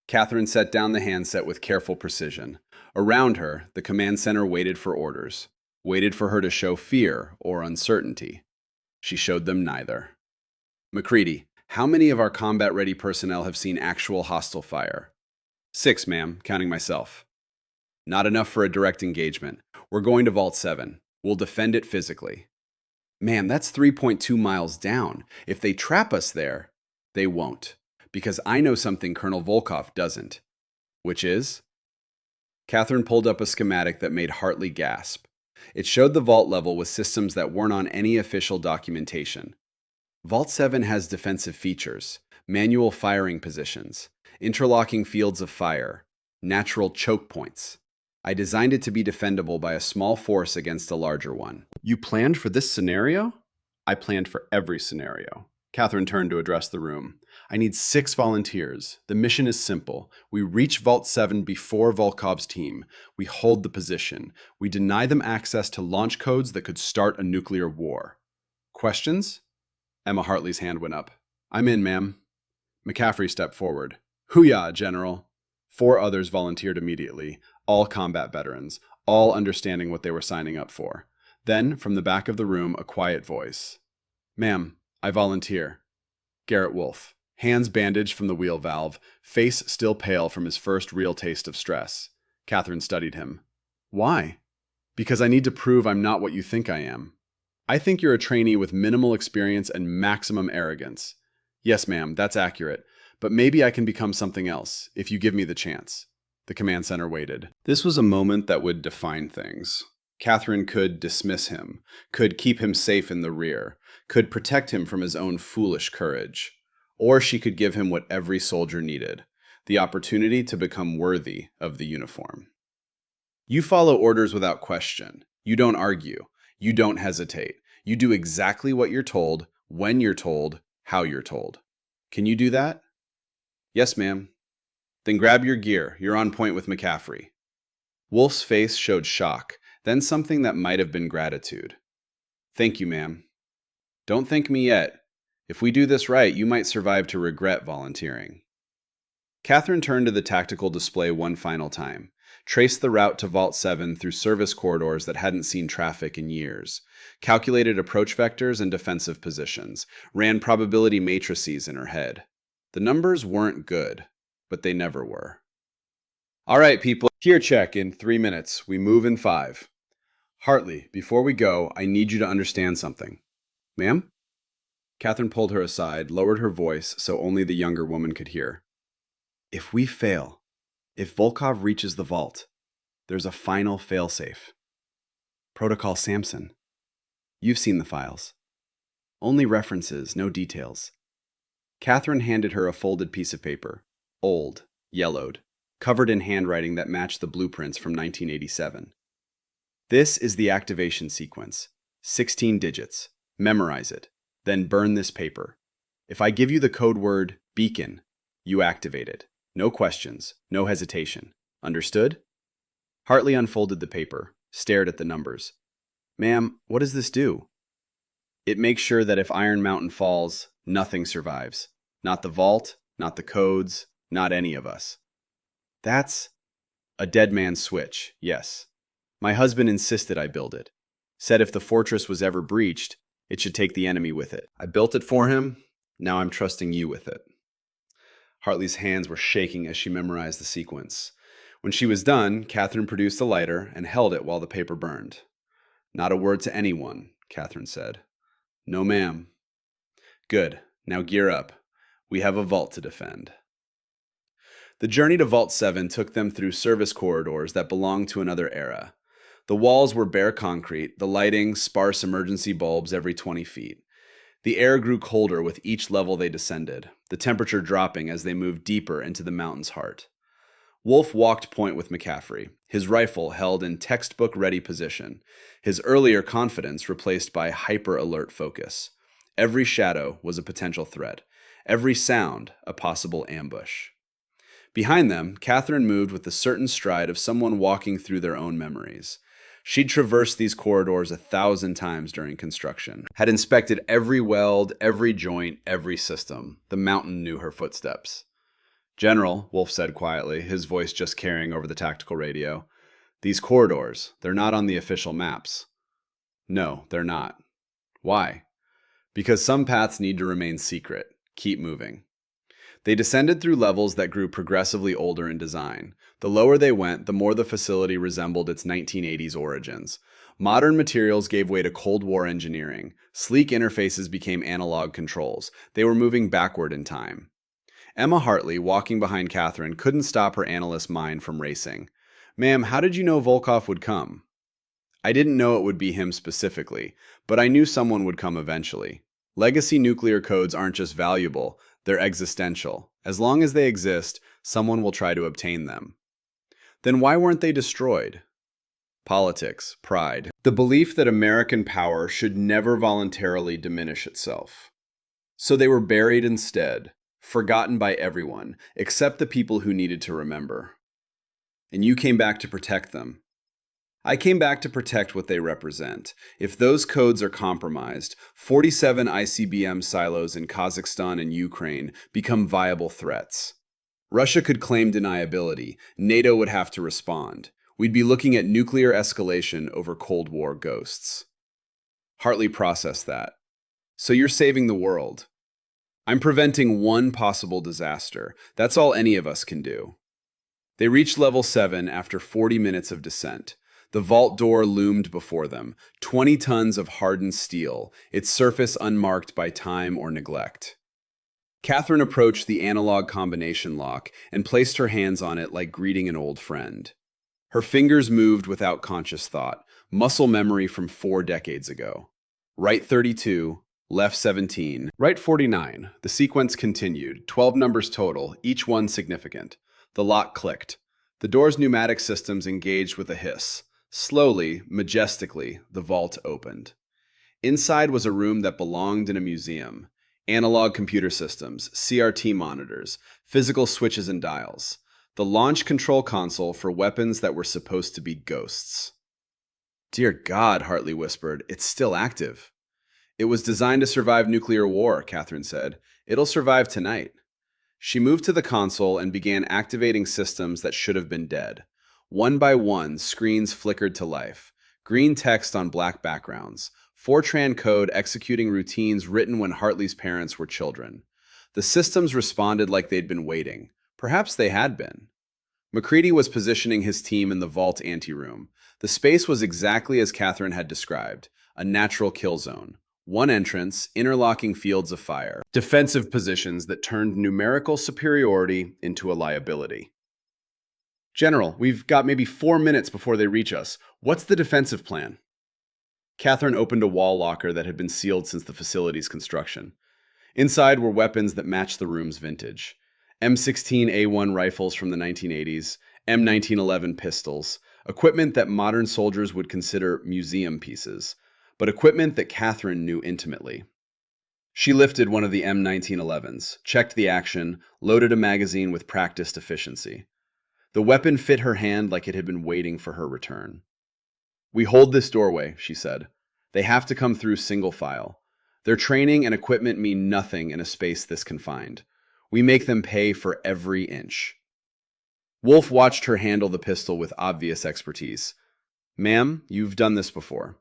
Catherine set down the handset with careful precision. Around her, the command center waited for orders, waited for her to show fear or uncertainty. She showed them neither. McCready, how many of our combat-ready personnel have seen actual hostile fire? 6, ma'am, counting myself. Not enough for a direct engagement. We're going to Vault 7. We'll defend it physically. Ma'am, that's 3.2 miles down. If they trap us there, they won't. Because I know something Colonel Volkov doesn't. Which is? Catherine pulled up a schematic that made Hartley gasp. It showed the vault level with systems that weren't on any official documentation. Vault 7 has defensive features, manual firing positions, interlocking fields of fire, natural choke points. I designed it to be defendable by a small force against a larger one. You planned for this scenario? I planned for every scenario. Catherine turned to address the room. I need 6 volunteers. The mission is simple. We reach Vault 7 before Volkov's team. We hold the position. We deny them access to launch codes that could start a nuclear war. Questions? Emma Hartley's hand went up. I'm in, ma'am. McCaffrey stepped forward. Hoo-yah, General. 4 others volunteered immediately, all combat veterans, all understanding what they were signing up for. Then, from the back of the room, a quiet voice. Ma'am, I volunteer. Garrett Wolfe. Hands bandaged from the wheel valve, face still pale from his first real taste of stress. Catherine studied him. Why? Because I need to prove I'm not what you think I am. I think you're a trainee with minimal experience and maximum arrogance. Yes, ma'am, that's accurate. but maybe I can become something else if you give me the chance. The command center waited. This was a moment that would define things. Catherine could dismiss him, could keep him safe in the rear, could protect him from his own foolish courage. Or she could give him what every soldier needed, the opportunity to become worthy of the uniform. You follow orders without question. You don't argue. You don't hesitate. You do exactly what you're told, when you're told, how you're told. Can you do that? Yes, ma'am. Then grab your gear. You're on point with McCaffrey. Wolf's face showed shock, then something that might have been gratitude. Thank you, ma'am. Don't thank me yet. If we do this right, you might survive to regret volunteering. Catherine turned to the tactical display one final time, traced the route to Vault 7 through service corridors that hadn't seen traffic in years, calculated approach vectors and defensive positions, ran probability matrices in her head. The numbers weren't good, but they never were. All right, people. Gear check in 3 minutes. We move in 5. Hartley, before we go, I need you to understand something. Ma'am? Catherine pulled her aside, lowered her voice so only the younger woman could hear. If we fail, if Volkov reaches the vault, there's a final failsafe. Protocol Samson. You've seen the files. Only references, no details. Catherine handed her a folded piece of paper, old, yellowed, covered in handwriting that matched the blueprints from 1987. This is the activation sequence. 16 digits. Memorize it. Then burn this paper. If I give you the code word beacon, you activate it. No questions, no hesitation. Understood? Hartley unfolded the paper, stared at the numbers. Ma'am, what does this do? It makes sure that if Iron Mountain falls, nothing survives. Not the vault, not the codes, not any of us. That's a dead man's switch, yes. My husband insisted I build it. Said if the fortress was ever breached, it should take the enemy with it. I built it for him. Now I'm trusting you with it. Hartley's hands were shaking as she memorized the sequence. When she was done, Catherine produced a lighter and held it while the paper burned. Not a word to anyone, Catherine said. No, ma'am. Good. Now gear up. We have a vault to defend. The journey to Vault 7 took them through service corridors that belonged to another era. The walls were bare concrete, the lighting sparse emergency bulbs every 20 feet. The air grew colder with each level they descended, the temperature dropping as they moved deeper into the mountain's heart. Wolf walked point with McCaffrey, his rifle held in textbook-ready position, his earlier confidence replaced by hyper-alert focus. Every shadow was a potential threat, every sound a possible ambush. Behind them, Catherine moved with the certain stride of someone walking through their own memories. She'd traversed these corridors 1,000 times during construction, had inspected every weld, every joint, every system. The mountain knew her footsteps. General, Wolf said quietly, his voice just carrying over the tactical radio, these corridors, they're not on the official maps. No, they're not. Why? Because some paths need to remain secret. Keep moving. They descended through levels that grew progressively older in design. The lower they went, the more the facility resembled its 1980s origins. Modern materials gave way to Cold War engineering. Sleek interfaces became analog controls. They were moving backward in time. Emma Hartley, walking behind Catherine, couldn't stop her analyst mind from racing. Ma'am, how did you know Volkov would come? I didn't know it would be him specifically, but I knew someone would come eventually. Legacy nuclear codes aren't just valuable, they're existential. As long as they exist, someone will try to obtain them. Then why weren't they destroyed? Politics, pride, the belief that American power should never voluntarily diminish itself. So they were buried instead, forgotten by everyone, except the people who needed to remember. And you came back to protect them. I came back to protect what they represent. If those codes are compromised, 47 ICBM silos in Kazakhstan and Ukraine become viable threats. Russia could claim deniability. NATO would have to respond. We'd be looking at nuclear escalation over Cold War ghosts. Hartley processed that. So you're saving the world. I'm preventing one possible disaster. That's all any of us can do. They reached level 7 after 40 minutes of descent. The vault door loomed before them, 20 tons of hardened steel, its surface unmarked by time or neglect. Catherine approached the analog combination lock and placed her hands on it like greeting an old friend. Her fingers moved without conscious thought, muscle memory from 4 decades ago. Right 32, left 17, right 49. The sequence continued, 12 numbers total, each one significant. The lock clicked. The door's pneumatic systems engaged with a hiss. Slowly, majestically, the vault opened. Inside was a room that belonged in a museum. Analog computer systems, CRT monitors, physical switches and dials. The launch control console for weapons that were supposed to be ghosts. Dear God, Hartley whispered, it's still active. It was designed to survive nuclear war, Catherine said. It'll survive tonight. She moved to the console and began activating systems that should have been dead. One by one, screens flickered to life. Green text on black backgrounds. Fortran code executing routines written when Hartley's parents were children. The systems responded like they'd been waiting. Perhaps they had been. MacReady was positioning his team in the vault anteroom. The space was exactly as Catherine had described, a natural kill zone. One entrance, interlocking fields of fire. Defensive positions that turned numerical superiority into a liability. General, we've got maybe 4 minutes before they reach us. What's the defensive plan? Catherine opened a wall locker that had been sealed since the facility's construction. Inside were weapons that matched the room's vintage. M16A1 rifles from the 1980s, M1911 pistols, equipment that modern soldiers would consider museum pieces, but equipment that Catherine knew intimately. She lifted one of the M1911s, checked the action, loaded a magazine with practiced efficiency. The weapon fit her hand like it had been waiting for her return. We hold this doorway, she said. They have to come through single file. Their training and equipment mean nothing in a space this confined. We make them pay for every inch. Wolf watched her handle the pistol with obvious expertise. Ma'am, you've done this before.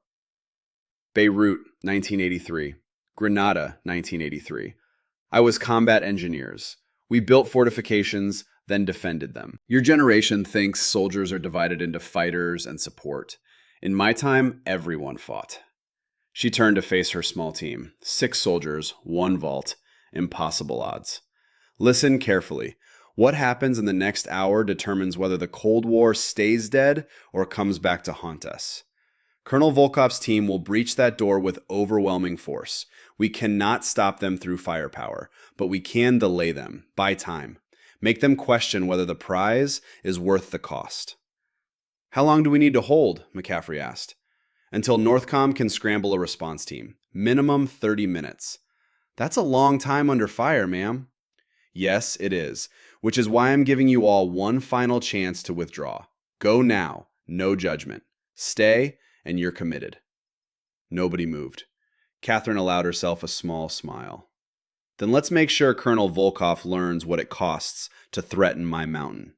Beirut, 1983. Grenada, 1983. I was combat engineers. We built fortifications, then defended them. Your generation thinks soldiers are divided into fighters and support. In my time, everyone fought. She turned to face her small team. 6 soldiers, 1 vault. Impossible odds. Listen carefully. What happens in the next hour determines whether the Cold War stays dead or comes back to haunt us. Colonel Volkov's team will breach that door with overwhelming force. We cannot stop them through firepower, but we can delay them, buy time. Make them question whether the prize is worth the cost. How long do we need to hold? McCaffrey asked. Until Northcom can scramble a response team. Minimum 30 minutes. That's a long time under fire, ma'am. Yes, it is, which is why I'm giving you all one final chance to withdraw. Go now, no judgment. Stay, and you're committed. Nobody moved. Catherine allowed herself a small smile. Then let's make sure Colonel Volkov learns what it costs to threaten my mountain.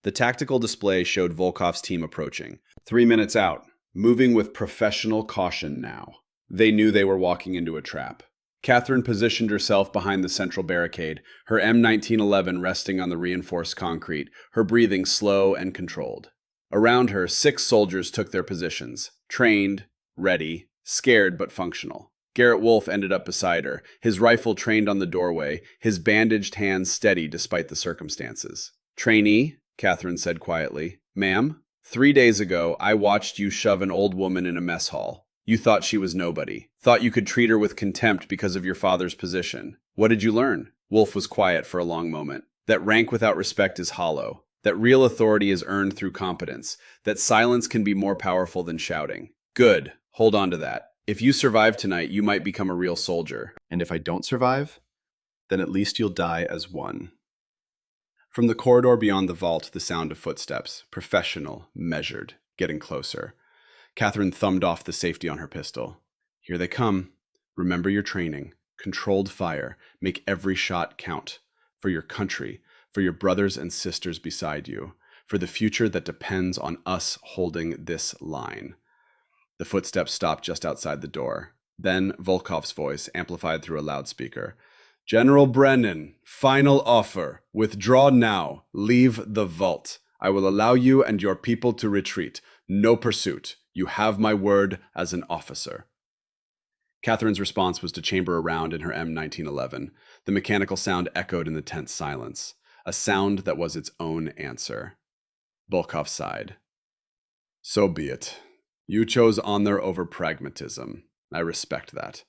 The tactical display showed Volkov's team approaching. 3 minutes out, moving with professional caution now. They knew they were walking into a trap. Catherine positioned herself behind the central barricade, her M1911 resting on the reinforced concrete, her breathing slow and controlled. Around her, 6 soldiers took their positions, trained, ready, scared but functional. Garrett Wolf ended up beside her, his rifle trained on the doorway, his bandaged hands steady despite the circumstances. Trainee, Catherine said quietly. Ma'am, 3 days ago, I watched you shove an old woman in a mess hall. You thought she was nobody. Thought you could treat her with contempt because of your father's position. What did you learn? Wolf was quiet for a long moment. That rank without respect is hollow. That real authority is earned through competence. That silence can be more powerful than shouting. Good. Hold on to that. If you survive tonight, you might become a real soldier. And if I don't survive, then at least you'll die as one. From the corridor beyond the vault, the sound of footsteps. Professional, measured, getting closer. Catherine thumbed off the safety on her pistol. Here they come. Remember your training. Controlled fire. Make every shot count. For your country. For your brothers and sisters beside you. For the future that depends on us holding this line. The footsteps stopped just outside the door. Then Volkov's voice, amplified through a loudspeaker. General Brennan, final offer. Withdraw now. Leave the vault. I will allow you and your people to retreat. No pursuit. You have my word as an officer. Catherine's response was to chamber around in her M1911. The mechanical sound echoed in the tense silence, a sound that was its own answer. Volkov sighed. So be it. You chose honor over pragmatism. I respect that.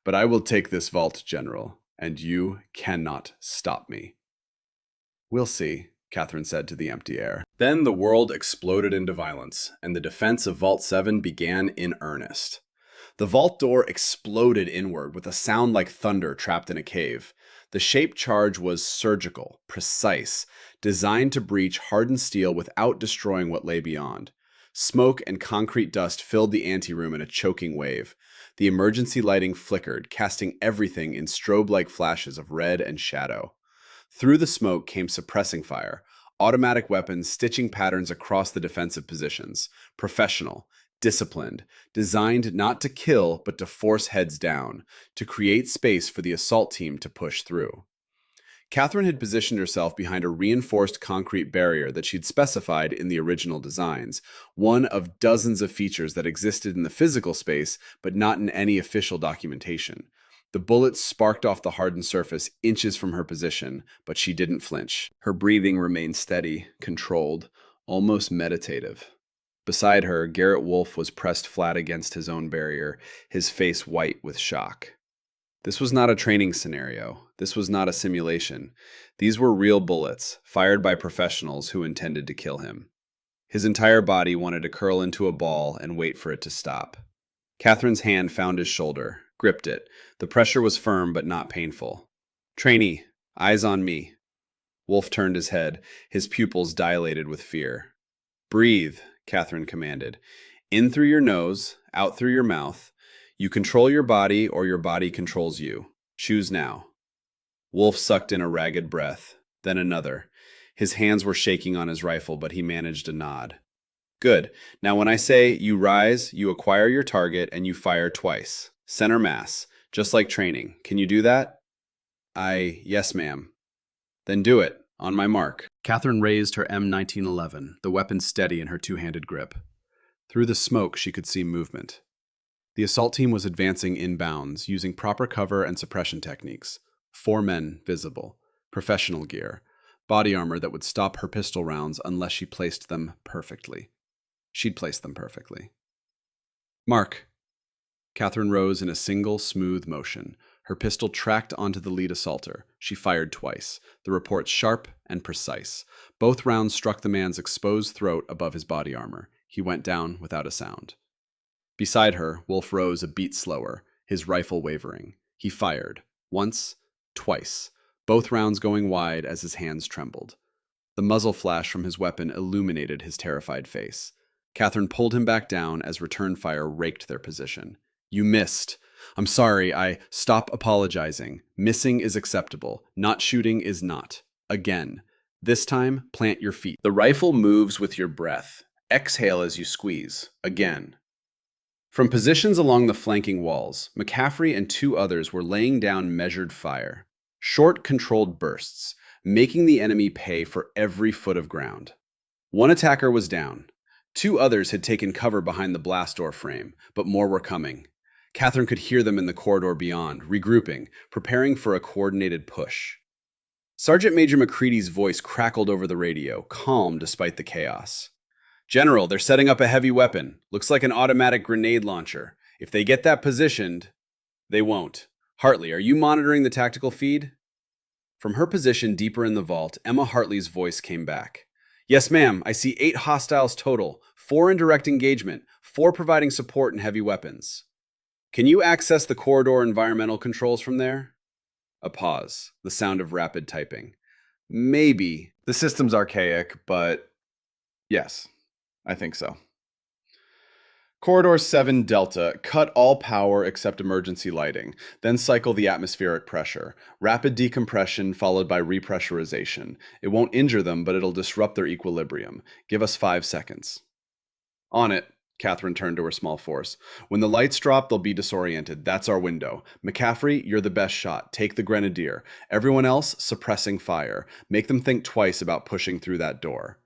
But I will take this vault, General, and you cannot stop me. We'll see, Catherine said to the empty air. Then the world exploded into violence, and the defense of Vault 7 began in earnest. The vault door exploded inward with a sound like thunder trapped in a cave. The shape charge was surgical, precise, designed to breach hardened steel without destroying what lay beyond. Smoke and concrete dust filled the anteroom in a choking wave. The emergency lighting flickered, casting everything in strobe-like flashes of red and shadow. Through the smoke came suppressing fire, automatic weapons stitching patterns across the defensive positions. Professional, disciplined, designed not to kill but to force heads down, to create space for the assault team to push through. Catherine had positioned herself behind a reinforced concrete barrier that she'd specified in the original designs, one of dozens of features that existed in the physical space but not in any official documentation. The bullets sparked off the hardened surface inches from her position, but she didn't flinch. Her breathing remained steady, controlled, almost meditative. Beside her, Garrett Wolfe was pressed flat against his own barrier, his face white with shock. This was not a training scenario. This was not a simulation. These were real bullets, fired by professionals who intended to kill him. His entire body wanted to curl into a ball and wait for it to stop. Catherine's hand found his shoulder, gripped it. The pressure was firm but not painful. "Trainee, eyes on me." Wolfe turned his head, his pupils dilated with fear. "Breathe," Catherine commanded. "In through your nose, out through your mouth. You control your body or your body controls you. Choose now." Wolfe sucked in a ragged breath, then another. His hands were shaking on his rifle, but he managed a nod. "Good. Now when I say you rise, you acquire your target and you fire twice. Center mass, just like training. Can you do that?" Yes, ma'am." "Then do it. On my mark." Catherine raised her M1911, the weapon steady in her two-handed grip. Through the smoke, she could see movement. The assault team was advancing inbounds, using proper cover and suppression techniques. 4 men visible, professional gear, body armor that would stop her pistol rounds unless she placed them perfectly. She'd placed them perfectly. "Mark." Catherine rose in a single, smooth motion. Her pistol tracked onto the lead assaulter. She fired twice, the reports sharp and precise. Both rounds struck the man's exposed throat above his body armor. He went down without a sound. Beside her, Wolfe rose a beat slower, his rifle wavering. He fired, once, twice, both rounds going wide as his hands trembled. The muzzle flash from his weapon illuminated his terrified face. Catherine pulled him back down as return fire raked their position. "You missed. I'm sorry, Stop apologizing. Missing is acceptable. Not shooting is not. Again. This time, plant your feet. The rifle moves with your breath. Exhale as you squeeze. Again." From positions along the flanking walls, McCaffrey and 2 others were laying down measured fire. Short, controlled bursts, making the enemy pay for every foot of ground. 1 attacker was down. 2 others had taken cover behind the blast door frame, but more were coming. Catherine could hear them in the corridor beyond, regrouping, preparing for a coordinated push. Sergeant Major McCready's voice crackled over the radio, calm despite the chaos. "General, they're setting up a heavy weapon. Looks like an automatic grenade launcher. If they get that positioned..." "They won't. Hartley, are you monitoring the tactical feed?" From her position deeper in the vault, Emma Hartley's voice came back. "Yes, ma'am. I see 8 hostiles total, 4 in direct engagement, 4 providing support and heavy weapons." "Can you access the corridor environmental controls from there?" A pause, the sound of rapid typing. "Maybe. The system's archaic, but yes. I think so." Corridor 7 Delta, cut all power except emergency lighting, then cycle the atmospheric pressure. Rapid decompression followed by repressurization. It won't injure them, but it'll disrupt their equilibrium. Give us 5 seconds. "On it." Catherine turned to her small force. "When the lights drop, they'll be disoriented. That's our window. McCaffrey, you're the best shot. Take the grenadier. Everyone else, suppressing fire. Make them think twice about pushing through that door."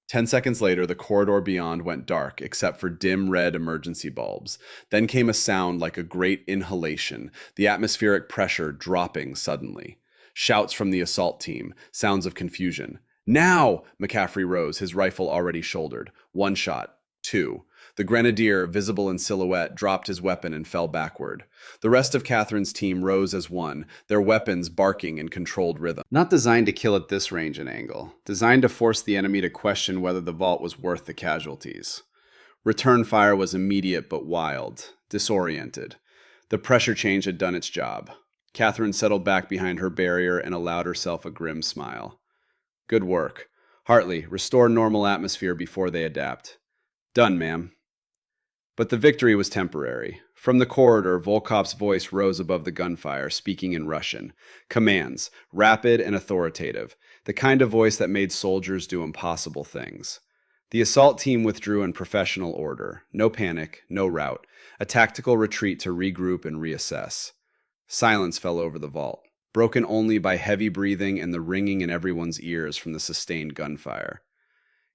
10 seconds later, the corridor beyond went dark except for dim red emergency bulbs. Then came a sound like a great inhalation, the atmospheric pressure dropping suddenly. Shouts from the assault team, sounds of confusion. Now! McCaffrey rose, his rifle already shouldered. One shot. Two. The grenadier, visible in silhouette, dropped his weapon and fell backward. The rest of Catherine's team rose as one, their weapons barking in controlled rhythm. Not designed to kill at this range and angle, designed to force the enemy to question whether the vault was worth the casualties. Return fire was immediate but wild, disoriented. The pressure change had done its job. Catherine settled back behind her barrier and allowed herself a grim smile. Good work. Hartley, restore normal atmosphere before they adapt. Done, ma'am. But the victory was temporary. From the corridor, Volkov's voice rose above the gunfire, speaking in Russian. Commands, rapid and authoritative, the kind of voice that made soldiers do impossible things. The assault team withdrew in professional order. No panic, no rout. A tactical retreat to regroup and reassess. Silence fell over the vault, broken only by heavy breathing and the ringing in everyone's ears from the sustained gunfire.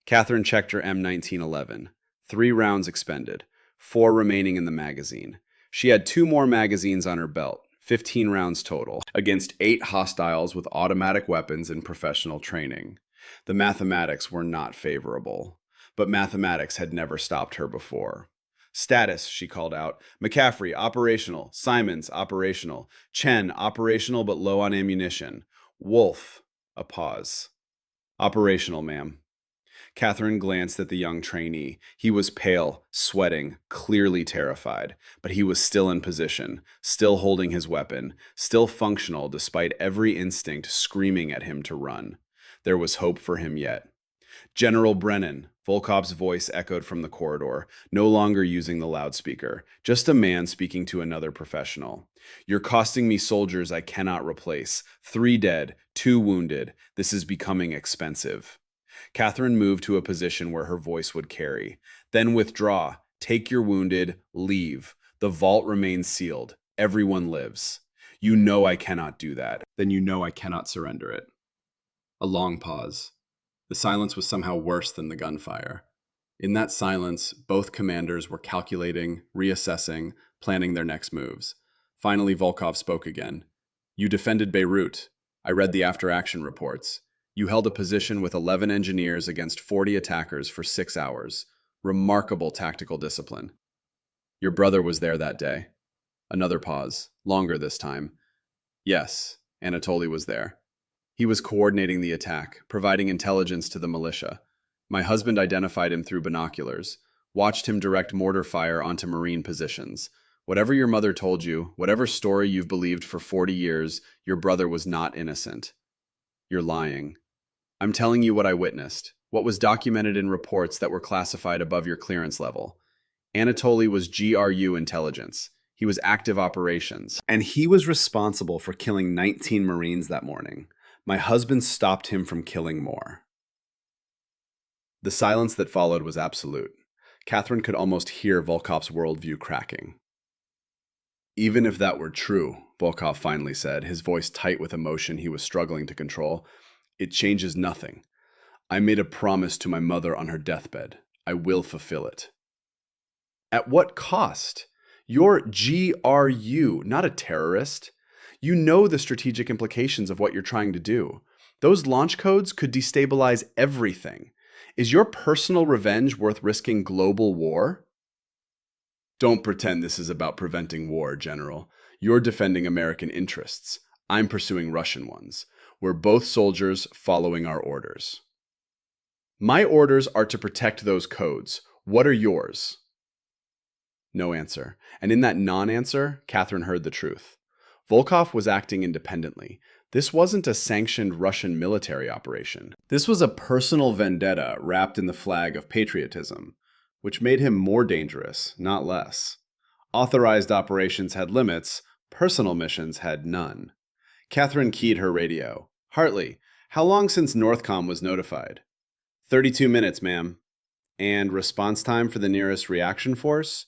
Catherine checked her M1911. 3 rounds expended. 4 remaining in the magazine. She had 2 more magazines on her belt, 15 rounds total, against 8 hostiles with automatic weapons and professional training. The mathematics were not favorable, but mathematics had never stopped her before. Status, she called out. McCaffrey, operational. Simons, operational. Chen, operational but low on ammunition. Wolf, a pause. Operational, ma'am. Catherine glanced at the young trainee. He was pale, sweating, clearly terrified, but he was still in position, still holding his weapon, still functional despite every instinct screaming at him to run. There was hope for him yet. General Brennan, Volkov's voice echoed from the corridor, no longer using the loudspeaker, just a man speaking to another professional. You're costing me soldiers I cannot replace. 3 dead, 2 wounded. This is becoming expensive. Catherine moved to a position where her voice would carry. Then withdraw. Take your wounded. Leave. The vault remains sealed. Everyone lives. You know I cannot do that. Then you know I cannot surrender it. A long pause. The silence was somehow worse than the gunfire. In that silence, both commanders were calculating, reassessing, planning their next moves. Finally, Volkov spoke again. You defended Beirut. I read the after-action reports. You held a position with 11 engineers against 40 attackers for 6 hours. Remarkable tactical discipline. Your brother was there that day. Another pause, longer this time. Yes, Anatoly was there. He was coordinating the attack, providing intelligence to the militia. My husband identified him through binoculars, watched him direct mortar fire onto Marine positions. Whatever your mother told you, whatever story you've believed for 40 years, your brother was not innocent. You're lying. I'm telling you what I witnessed, what was documented in reports that were classified above your clearance level. Anatoly was GRU intelligence. He was active operations. And he was responsible for killing 19 Marines that morning. My husband stopped him from killing more. The silence that followed was absolute. Catherine could almost hear Volkov's worldview cracking. Even if that were true, Volkov finally said, his voice tight with emotion he was struggling to control, it changes nothing. I made a promise to my mother on her deathbed. I will fulfill it. At what cost? You're GRU, not a terrorist. You know the strategic implications of what you're trying to do. Those launch codes could destabilize everything. Is your personal revenge worth risking global war? Don't pretend this is about preventing war, General. You're defending American interests. I'm pursuing Russian ones. We're both soldiers following our orders. My orders are to protect those codes. What are yours? No answer. And in that non-answer, Catherine heard the truth. Volkov was acting independently. This wasn't a sanctioned Russian military operation. This was a personal vendetta wrapped in the flag of patriotism, which made him more dangerous, not less. Authorized operations had limits, personal missions had none. Catherine keyed her radio. Hartley, how long since Northcom was notified? 32 minutes, ma'am. And response time for the nearest reaction force?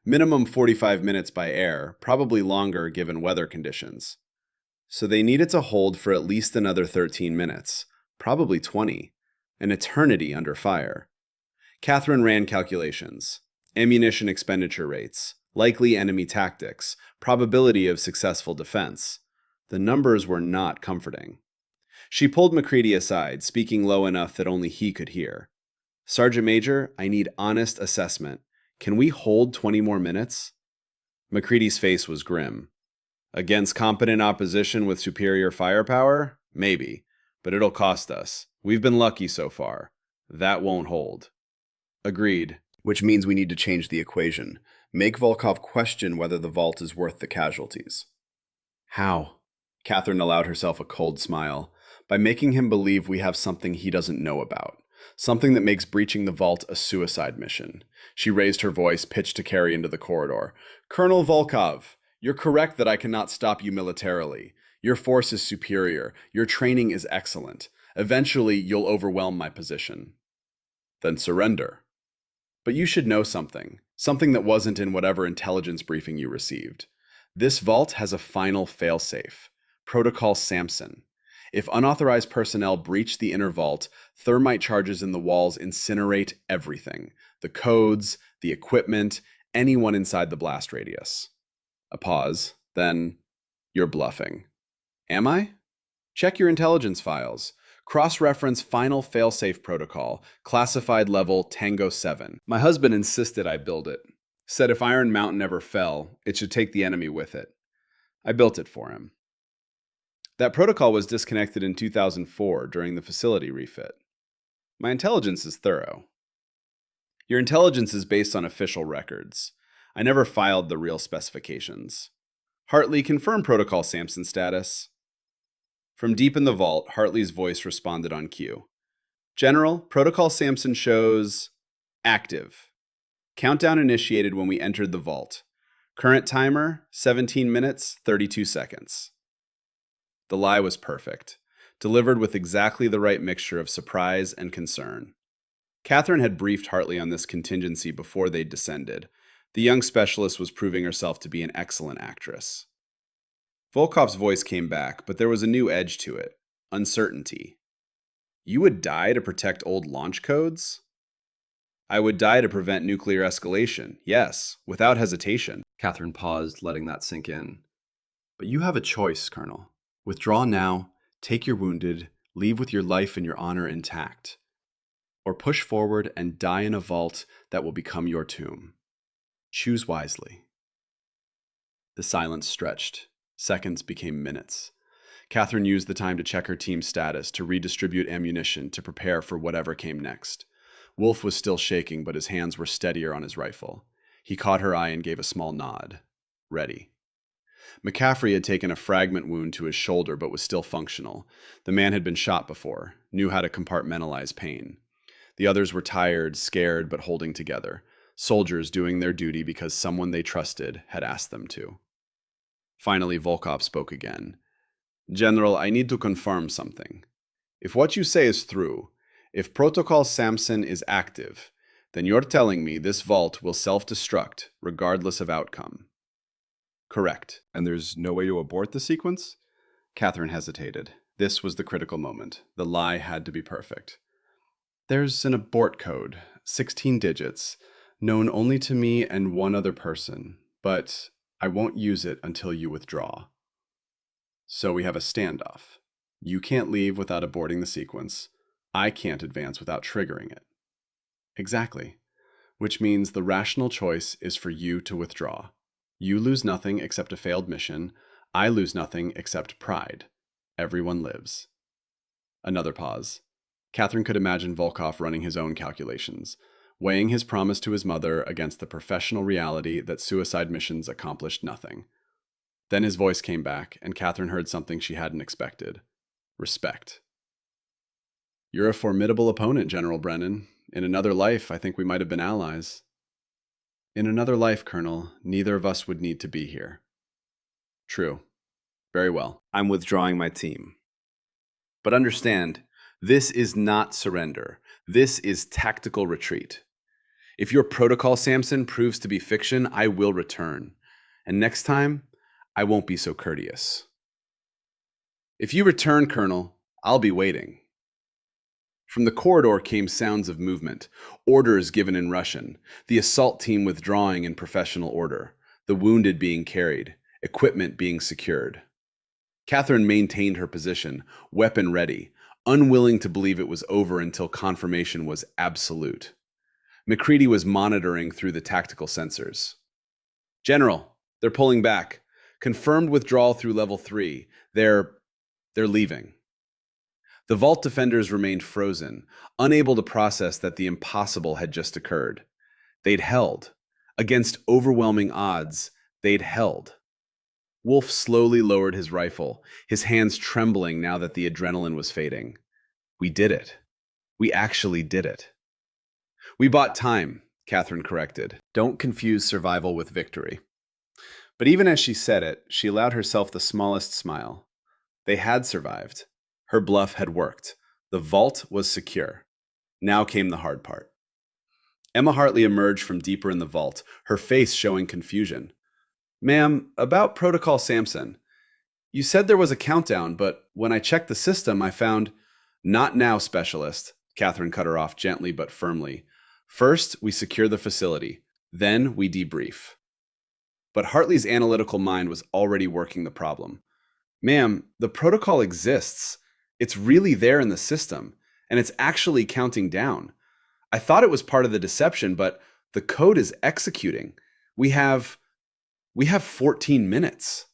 Minimum 45 minutes by air, probably longer given weather conditions. So they needed to hold for at least another 13 minutes, probably 20. an eternity under fire. Catherine ran calculations: ammunition expenditure rates, likely enemy tactics, probability of successful defense. The numbers were not comforting. She pulled McCready aside, speaking low enough that only he could hear. Sergeant Major, I need honest assessment. Can we hold 20 more minutes? McCready's face was grim. Against competent opposition with superior firepower? Maybe. But it'll cost us. We've been lucky so far. That won't hold. Agreed. Which means we need to change the equation. Make Volkov question whether the vault is worth the casualties. How? Catherine allowed herself a cold smile. By making him believe we have something he doesn't know about. Something that makes breaching the vault a suicide mission. She raised her voice, pitched to carry into the corridor. Colonel Volkov, you're correct that I cannot stop you militarily. Your force is superior. Your training is excellent. Eventually, you'll overwhelm my position. Then surrender. But you should know something. Something that wasn't in whatever intelligence briefing you received. This vault has a final failsafe. Protocol Samson. If unauthorized personnel breach the inner vault, thermite charges in the walls incinerate everything. The codes, the equipment, anyone inside the blast radius. A pause. Then, you're bluffing. Am I? Check your intelligence files. Cross-reference final failsafe protocol, classified level Tango 7. My husband insisted I build it. Said if Iron Mountain ever fell, it should take the enemy with it. I built it for him. That protocol was disconnected in 2004 during the facility refit. My intelligence is thorough. Your intelligence is based on official records. I never filed the real specifications. Hartley, confirm Protocol Samson status. From deep in the vault, Hartley's voice responded on cue. General, Protocol Samson shows active. Countdown initiated when we entered the vault. Current timer, 17 minutes, 32 seconds. The lie was perfect, delivered with exactly the right mixture of surprise and concern. Catherine had briefed Hartley on this contingency before they'd descended. The young specialist was proving herself to be an excellent actress. Volkov's voice came back, but there was a new edge to it. Uncertainty. You would die to protect old launch codes? I would die to prevent nuclear escalation, yes, without hesitation. Catherine paused, letting that sink in. But you have a choice, Colonel. Withdraw now, take your wounded, leave with your life and your honor intact. Or push forward and die in a vault that will become your tomb. Choose wisely. The silence stretched. Seconds became minutes. Catherine used the time to check her team's status, to redistribute ammunition, to prepare for whatever came next. Wolf was still shaking, but his hands were steadier on his rifle. He caught her eye and gave a small nod. Ready. McCaffrey had taken a fragment wound to his shoulder, but was still functional. The man had been shot before, knew how to compartmentalize pain. The others were tired, scared, but holding together. Soldiers doing their duty because someone they trusted had asked them to. Finally, Volkov spoke again. General, I need to confirm something. If what you say is true, if Protocol Samson is active, then you're telling me this vault will self-destruct, regardless of outcome. Correct. And there's no way to abort the sequence? Catherine hesitated. This was the critical moment. The lie had to be perfect. There's an abort code, 16 digits, known only to me and one other person, but I won't use it until you withdraw. So we have a standoff. You can't leave without aborting the sequence. I can't advance without triggering it. Exactly. Which means the rational choice is for you to withdraw. You lose nothing except a failed mission. I lose nothing except pride. Everyone lives. Another pause. Catherine could imagine Volkov running his own calculations, weighing his promise to his mother against the professional reality that suicide missions accomplished nothing. Then his voice came back, and Catherine heard something she hadn't expected. Respect. You're a formidable opponent, General Brennan. In another life, I think we might have been allies. In another life, Colonel, neither of us would need to be here. True. Very well. I'm withdrawing my team. But understand, this is not surrender. This is tactical retreat. If your Protocol Samson proves to be fiction, I will return. And next time, I won't be so courteous. If you return, Colonel, I'll be waiting. From the corridor came sounds of movement, orders given in Russian, the assault team withdrawing in professional order, the wounded being carried, equipment being secured. Catherine maintained her position, weapon ready, unwilling to believe it was over until confirmation was absolute. MacCready was monitoring through the tactical sensors. General, they're pulling back. Confirmed withdrawal through level 3. They're leaving. The vault defenders remained frozen, unable to process that the impossible had just occurred. They'd held. Against overwhelming odds, they'd held. Wolf slowly lowered his rifle, his hands trembling now that the adrenaline was fading. We did it. We actually did it. We bought time, Catherine corrected. Don't confuse survival with victory. But even as she said it, she allowed herself the smallest smile. They had survived. Her bluff had worked. The vault was secure. Now came the hard part. Emma Hartley emerged from deeper in the vault, her face showing confusion. Ma'am, about Protocol Samson. You said there was a countdown, but when I checked the system, I found... Not now, specialist, Catherine cut her off gently but firmly. First, we secure the facility. Then we debrief. But Hartley's analytical mind was already working the problem. Ma'am, the protocol exists. It's really there in the system, and it's actually counting down. I thought it was part of the deception, but the code is executing. We have 14 minutes.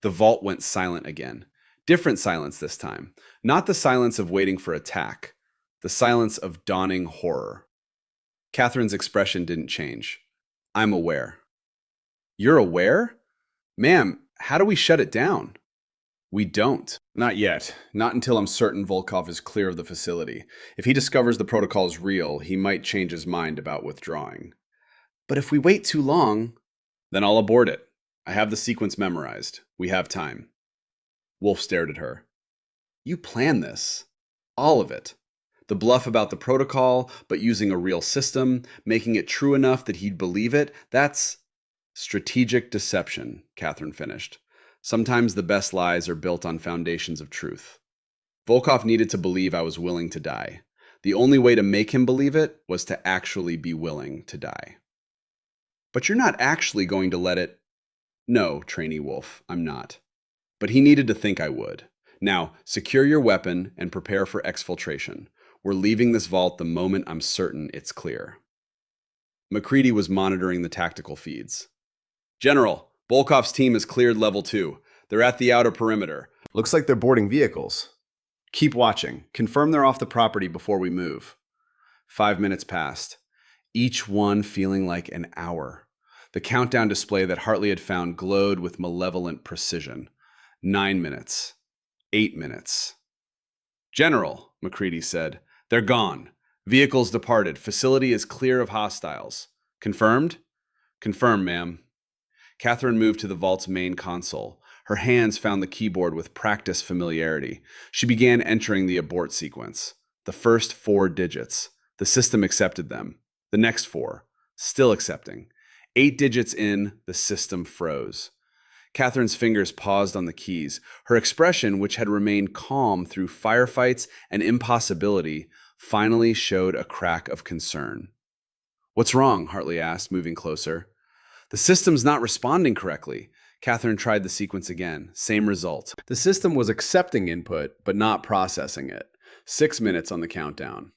The vault went silent again. Different silence this time. Not the silence of waiting for attack. The silence of dawning horror. Catherine's expression didn't change. I'm aware. You're aware? Ma'am, how do we shut it down? We don't. Not yet. Not until I'm certain Volkov is clear of the facility. If he discovers the protocol is real, he might change his mind about withdrawing. But if we wait too long... Then I'll abort it. I have the sequence memorized. We have time. Wolf stared at her. You planned this. All of it. The bluff about the protocol, but using a real system, making it true enough that he'd believe it, that's strategic deception, Catherine finished. Sometimes the best lies are built on foundations of truth. Volkov needed to believe I was willing to die. The only way to make him believe it was to actually be willing to die. But you're not actually going to let it... No, trainee Wolf, I'm not. But he needed to think I would. Now, secure your weapon and prepare for exfiltration. We're leaving this vault the moment I'm certain it's clear. MacCready was monitoring the tactical feeds. General, Volkov's team has cleared level 2. They're at the outer perimeter. Looks like they're boarding vehicles. Keep watching. Confirm they're off the property before we move. 5 minutes passed, each one feeling like an hour. The countdown display that Hartley had found glowed with malevolent precision. 9 minutes. 8 minutes. General, MacCready said, they're gone. Vehicles departed. Facility is clear of hostiles. Confirmed? Confirmed, ma'am. Catherine moved to the vault's main console. Her hands found the keyboard with practiced familiarity. She began entering the abort sequence. The first 4 digits. The system accepted them. The next 4. Still accepting. 8 digits in, the system froze. Catherine's fingers paused on the keys. Her expression, which had remained calm through firefights and impossibility, finally showed a crack of concern. What's wrong? Hartley asked, moving closer. The system's not responding correctly. Catherine tried the sequence again. Same result. The system was accepting input, but not processing it. 6 minutes on the countdown.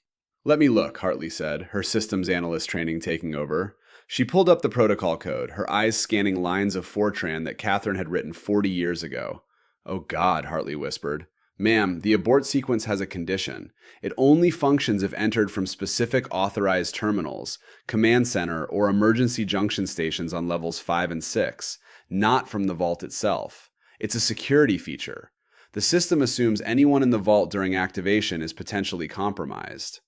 Let me look, Hartley said, her systems analyst training taking over. She pulled up the protocol code, her eyes scanning lines of Fortran that Catherine had written 40 years ago. Oh God, Hartley whispered. Ma'am, the abort sequence has a condition. It only functions if entered from specific authorized terminals, command center, or emergency junction stations on levels 5 and 6, not from the vault itself. It's a security feature. The system assumes anyone in the vault during activation is potentially compromised.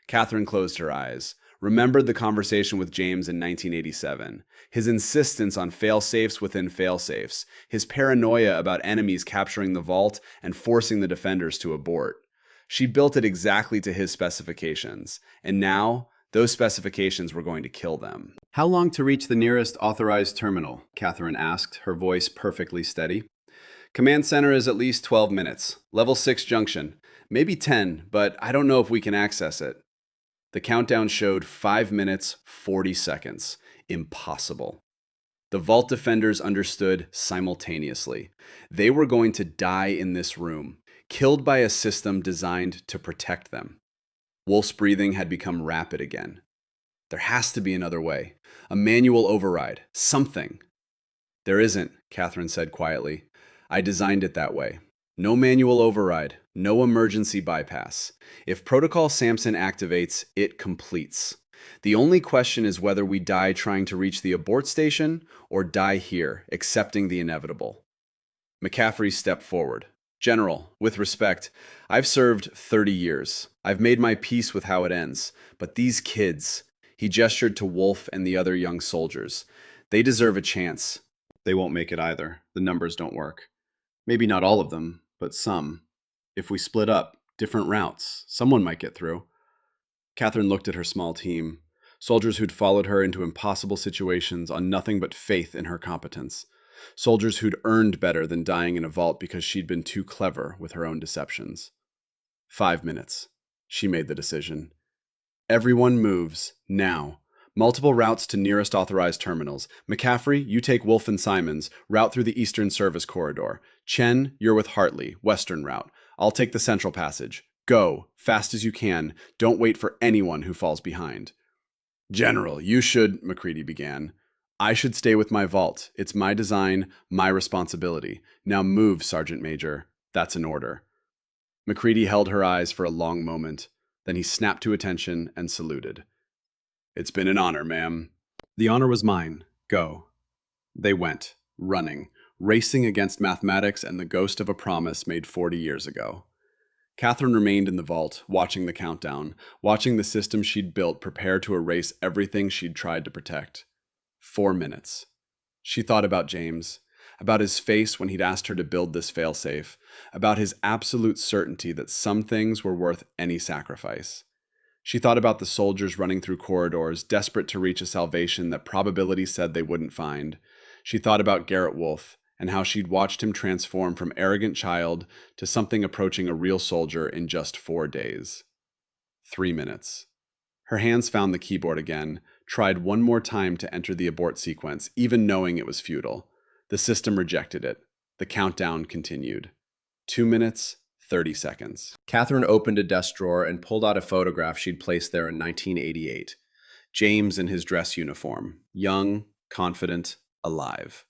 Catherine closed her eyes, remembered the conversation with James in 1987, his insistence on fail-safes within fail-safes, his paranoia about enemies capturing the vault and forcing the defenders to abort. She built it exactly to his specifications, and now those specifications were going to kill them. How long to reach the nearest authorized terminal? Catherine asked, her voice perfectly steady. Command center is at least 12 minutes. Level 6 junction. Maybe 10, but I don't know if we can access it. The countdown showed 5 minutes, 40 seconds. Impossible. The vault defenders understood simultaneously. They were going to die in this room, killed by a system designed to protect them. Wolf's breathing had become rapid again. There has to be another way. A manual override. Something. There isn't, Catherine said quietly. I designed it that way. No manual override. No emergency bypass. If Protocol Samson activates, it completes. The only question is whether we die trying to reach the abort station or die here, accepting the inevitable. McCaffrey stepped forward. General, with respect, I've served 30 years. I've made my peace with how it ends. But these kids, he gestured to Wolf and the other young soldiers, they deserve a chance. They won't make it either. The numbers don't work. Maybe not all of them, but some. If we split up, different routes, someone might get through. Catherine looked at her small team, soldiers who'd followed her into impossible situations on nothing but faith in her competence. Soldiers who'd earned better than dying in a vault because she'd been too clever with her own deceptions. 5 minutes. She made the decision. Everyone moves, now. Multiple routes to nearest authorized terminals. McCaffrey, you take Wolf and Simons, route through the Eastern Service Corridor. Chen, you're with Hartley, Western route. I'll take the Central Passage. Go, fast as you can. Don't wait for anyone who falls behind. General, you should, McCready began. I should stay with my vault. It's my design, my responsibility. Now move, Sergeant Major. That's an order. McCready held her eyes for a long moment. Then he snapped to attention and saluted. It's been an honor, ma'am. The honor was mine. Go. They went, running, racing against mathematics and the ghost of a promise made 40 years ago. Catherine remained in the vault, watching the countdown, watching the system she'd built prepare to erase everything she'd tried to protect. 4 minutes. She thought about James, about his face when he'd asked her to build this failsafe, about his absolute certainty that some things were worth any sacrifice. She thought about the soldiers running through corridors, desperate to reach a salvation that probability said they wouldn't find. She thought about Garrett Wolf, and how she'd watched him transform from arrogant child to something approaching a real soldier in just 4 days. 3 minutes. Her hands found the keyboard again, tried one more time to enter the abort sequence, even knowing it was futile. The system rejected it. The countdown continued. 2 minutes, 30 seconds. Catherine opened a desk drawer and pulled out a photograph she'd placed there in 1988. James in his dress uniform, young, confident, alive.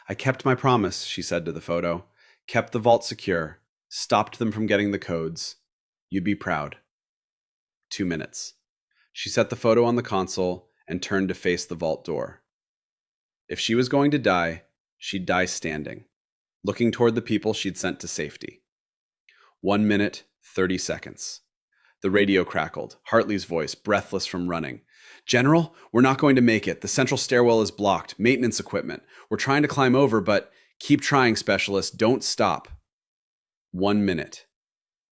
I kept my promise, she said to the photo. Kept the vault secure. Stopped them from getting the codes. You'd be proud. 2 minutes. She set the photo on the console and turned to face the vault door. If she was going to die, she'd die standing, looking toward the people she'd sent to safety. 1 minute, 30 seconds. The radio crackled, Hartley's voice, breathless from running. General, we're not going to make it. The central stairwell is blocked. Maintenance equipment. We're trying to climb over, but keep trying, specialist. Don't stop. 1 minute.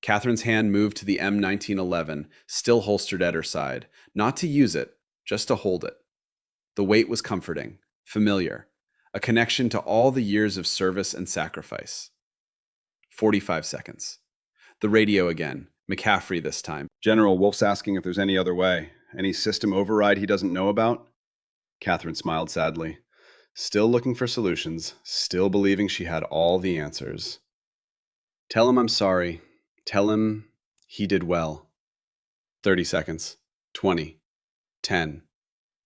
Catherine's hand moved to the M1911, still holstered at her side. Not to use it, just to hold it. The weight was comforting, familiar, a connection to all the years of service and sacrifice. 45 seconds. The radio again. McCaffrey this time. General, Wolf's asking if there's any other way. Any system override he doesn't know about? Catherine smiled sadly. Still looking for solutions, still believing she had all the answers. Tell him I'm sorry. Tell him he did well. 30 seconds. 20. 10.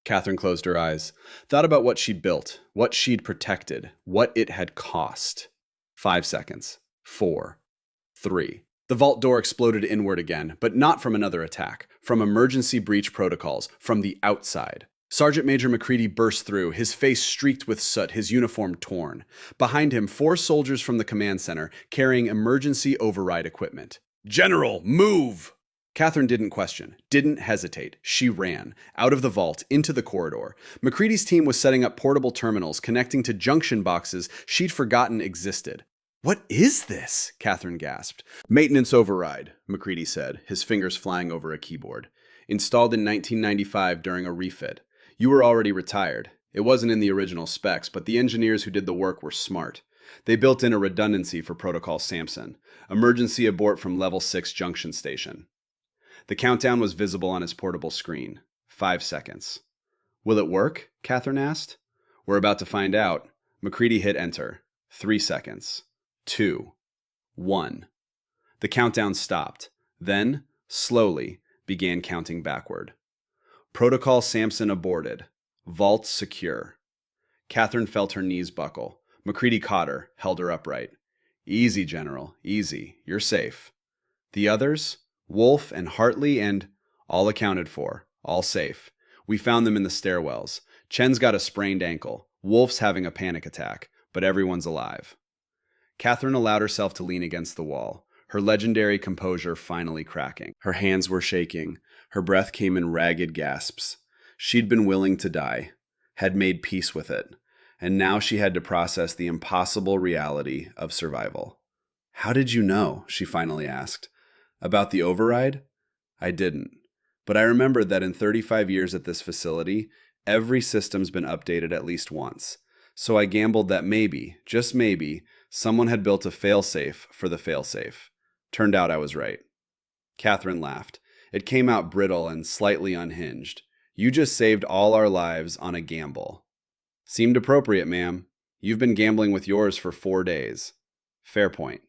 Catherine closed her eyes, thought about what she'd built, what she'd protected, what it had cost. 5 seconds. 4. 3. The vault door exploded inward again, but not from another attack, from emergency breach protocols, from the outside. Sergeant Major McCready burst through, his face streaked with soot, his uniform torn. Behind him, 4 soldiers from the command center, carrying emergency override equipment. General, move! Catherine didn't question, didn't hesitate. She ran, out of the vault, into the corridor. McCready's team was setting up portable terminals connecting to junction boxes she'd forgotten existed. What is this? Catherine gasped. Maintenance override, McCready said, his fingers flying over a keyboard. Installed in 1995 during a refit. You were already retired. It wasn't in the original specs, but the engineers who did the work were smart. They built in a redundancy for Protocol Samson, emergency abort from Level 6 junction station. The countdown was visible on his portable screen. 5 seconds. Will it work? Catherine asked. We're about to find out. McCready hit enter. 3 seconds. 2. 1. The countdown stopped. Then, slowly, began counting backward. Protocol Samson aborted. Vault secure. Catherine felt her knees buckle. McCready caught her, held her upright. Easy, General, easy. You're safe. The others? Wolf and Hartley and... all accounted for. All safe. We found them in the stairwells. Chen's got a sprained ankle. Wolf's having a panic attack. But everyone's alive. Catherine allowed herself to lean against the wall, her legendary composure finally cracking. Her hands were shaking. Her breath came in ragged gasps. She'd been willing to die, had made peace with it, and now she had to process the impossible reality of survival. How did you know? She finally asked. About the override? I didn't. But I remembered that in 35 years at this facility, every system's been updated at least once. So I gambled that maybe, just maybe, someone had built a failsafe for the failsafe. Turned out I was right. Catherine laughed. It came out brittle and slightly unhinged. You just saved all our lives on a gamble. Seemed appropriate, ma'am. You've been gambling with yours for 4 days. Fair point.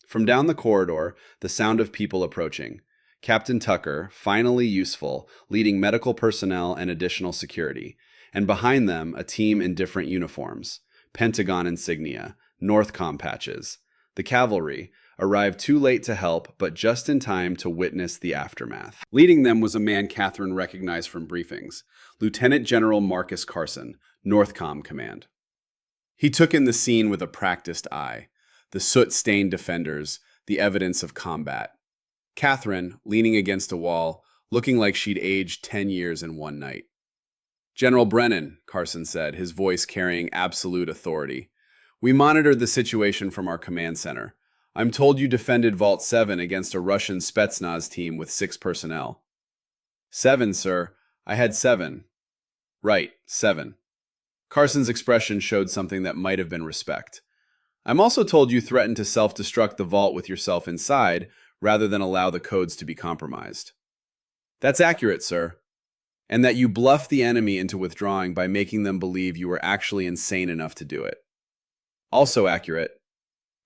From down the corridor, the sound of people approaching. Captain Tucker, finally useful, leading medical personnel and additional security. And behind them, a team in different uniforms. Pentagon insignia, Northcom patches. The cavalry arrived too late to help, but just in time to witness the aftermath. Leading them was a man Catherine recognized from briefings, Lieutenant General Marcus Carson, Northcom Command. He took in the scene with a practiced eye, the soot-stained defenders, the evidence of combat. Catherine, leaning against a wall, looking like she'd aged 10 years in one night. General Brennan, Carson said, his voice carrying absolute authority. We monitored the situation from our command center. I'm told you defended Vault 7 against a Russian Spetsnaz team with 6 personnel. 7, sir. I had 7. Right, 7. Carson's expression showed something that might have been respect. I'm also told you threatened to self-destruct the vault with yourself inside, rather than allow the codes to be compromised. That's accurate, sir. And that you bluffed the enemy into withdrawing by making them believe you were actually insane enough to do it. Also accurate.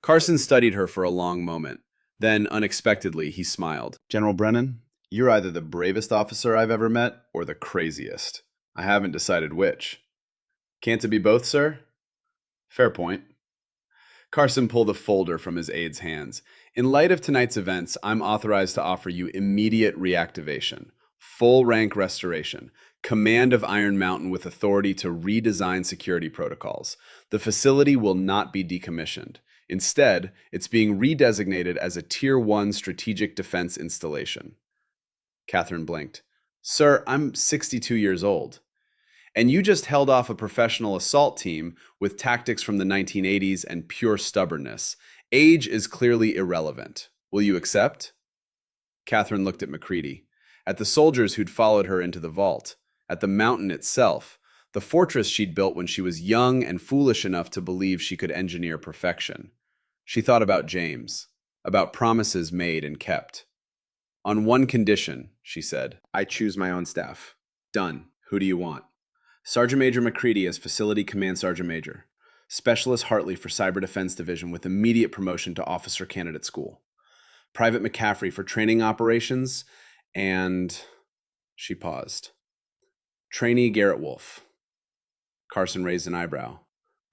Carson studied her for a long moment. Then, unexpectedly, he smiled. General Brennan, you're either the bravest officer I've ever met or the craziest. I haven't decided which. Can't it be both, sir? Fair point. Carson pulled a folder from his aide's hands. In light of tonight's events, I'm authorized to offer you immediate reactivation, full rank restoration, command of Iron Mountain with authority to redesign security protocols. The facility will not be decommissioned. Instead, it's being redesignated as a Tier 1 strategic defense installation. Catherine blinked. Sir, I'm 62 years old. And you just held off a professional assault team with tactics from the 1980s and pure stubbornness. Age is clearly irrelevant. Will you accept? Catherine looked at McCready, at the soldiers who'd followed her into the vault, at the mountain itself, the fortress she'd built when she was young and foolish enough to believe she could engineer perfection. She thought about James, about promises made and kept. On one condition, she said, I choose my own staff. Done. Who do you want? Sergeant Major McCready as Facility Command Sergeant Major. Specialist Hartley for Cyber Defense Division with immediate promotion to Officer Candidate School. Private McCaffrey for training operations, and... She paused. Trainee Garrett Wolf. Carson raised an eyebrow.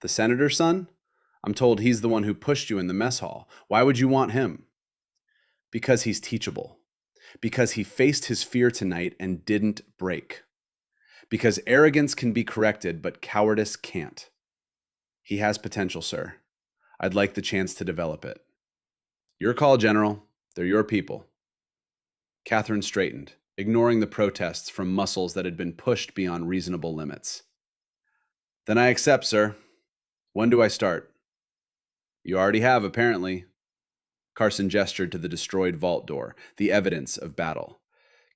The senator's son? I'm told he's the one who pushed you in the mess hall. Why would you want him? Because he's teachable. Because he faced his fear tonight and didn't break. Because arrogance can be corrected, but cowardice can't. He has potential, sir. I'd like the chance to develop it. Your call, General. They're your people. Catherine straightened, ignoring the protests from muscles that had been pushed beyond reasonable limits. Then I accept, sir. When do I start? You already have, apparently. Carson gestured to the destroyed vault door, the evidence of battle.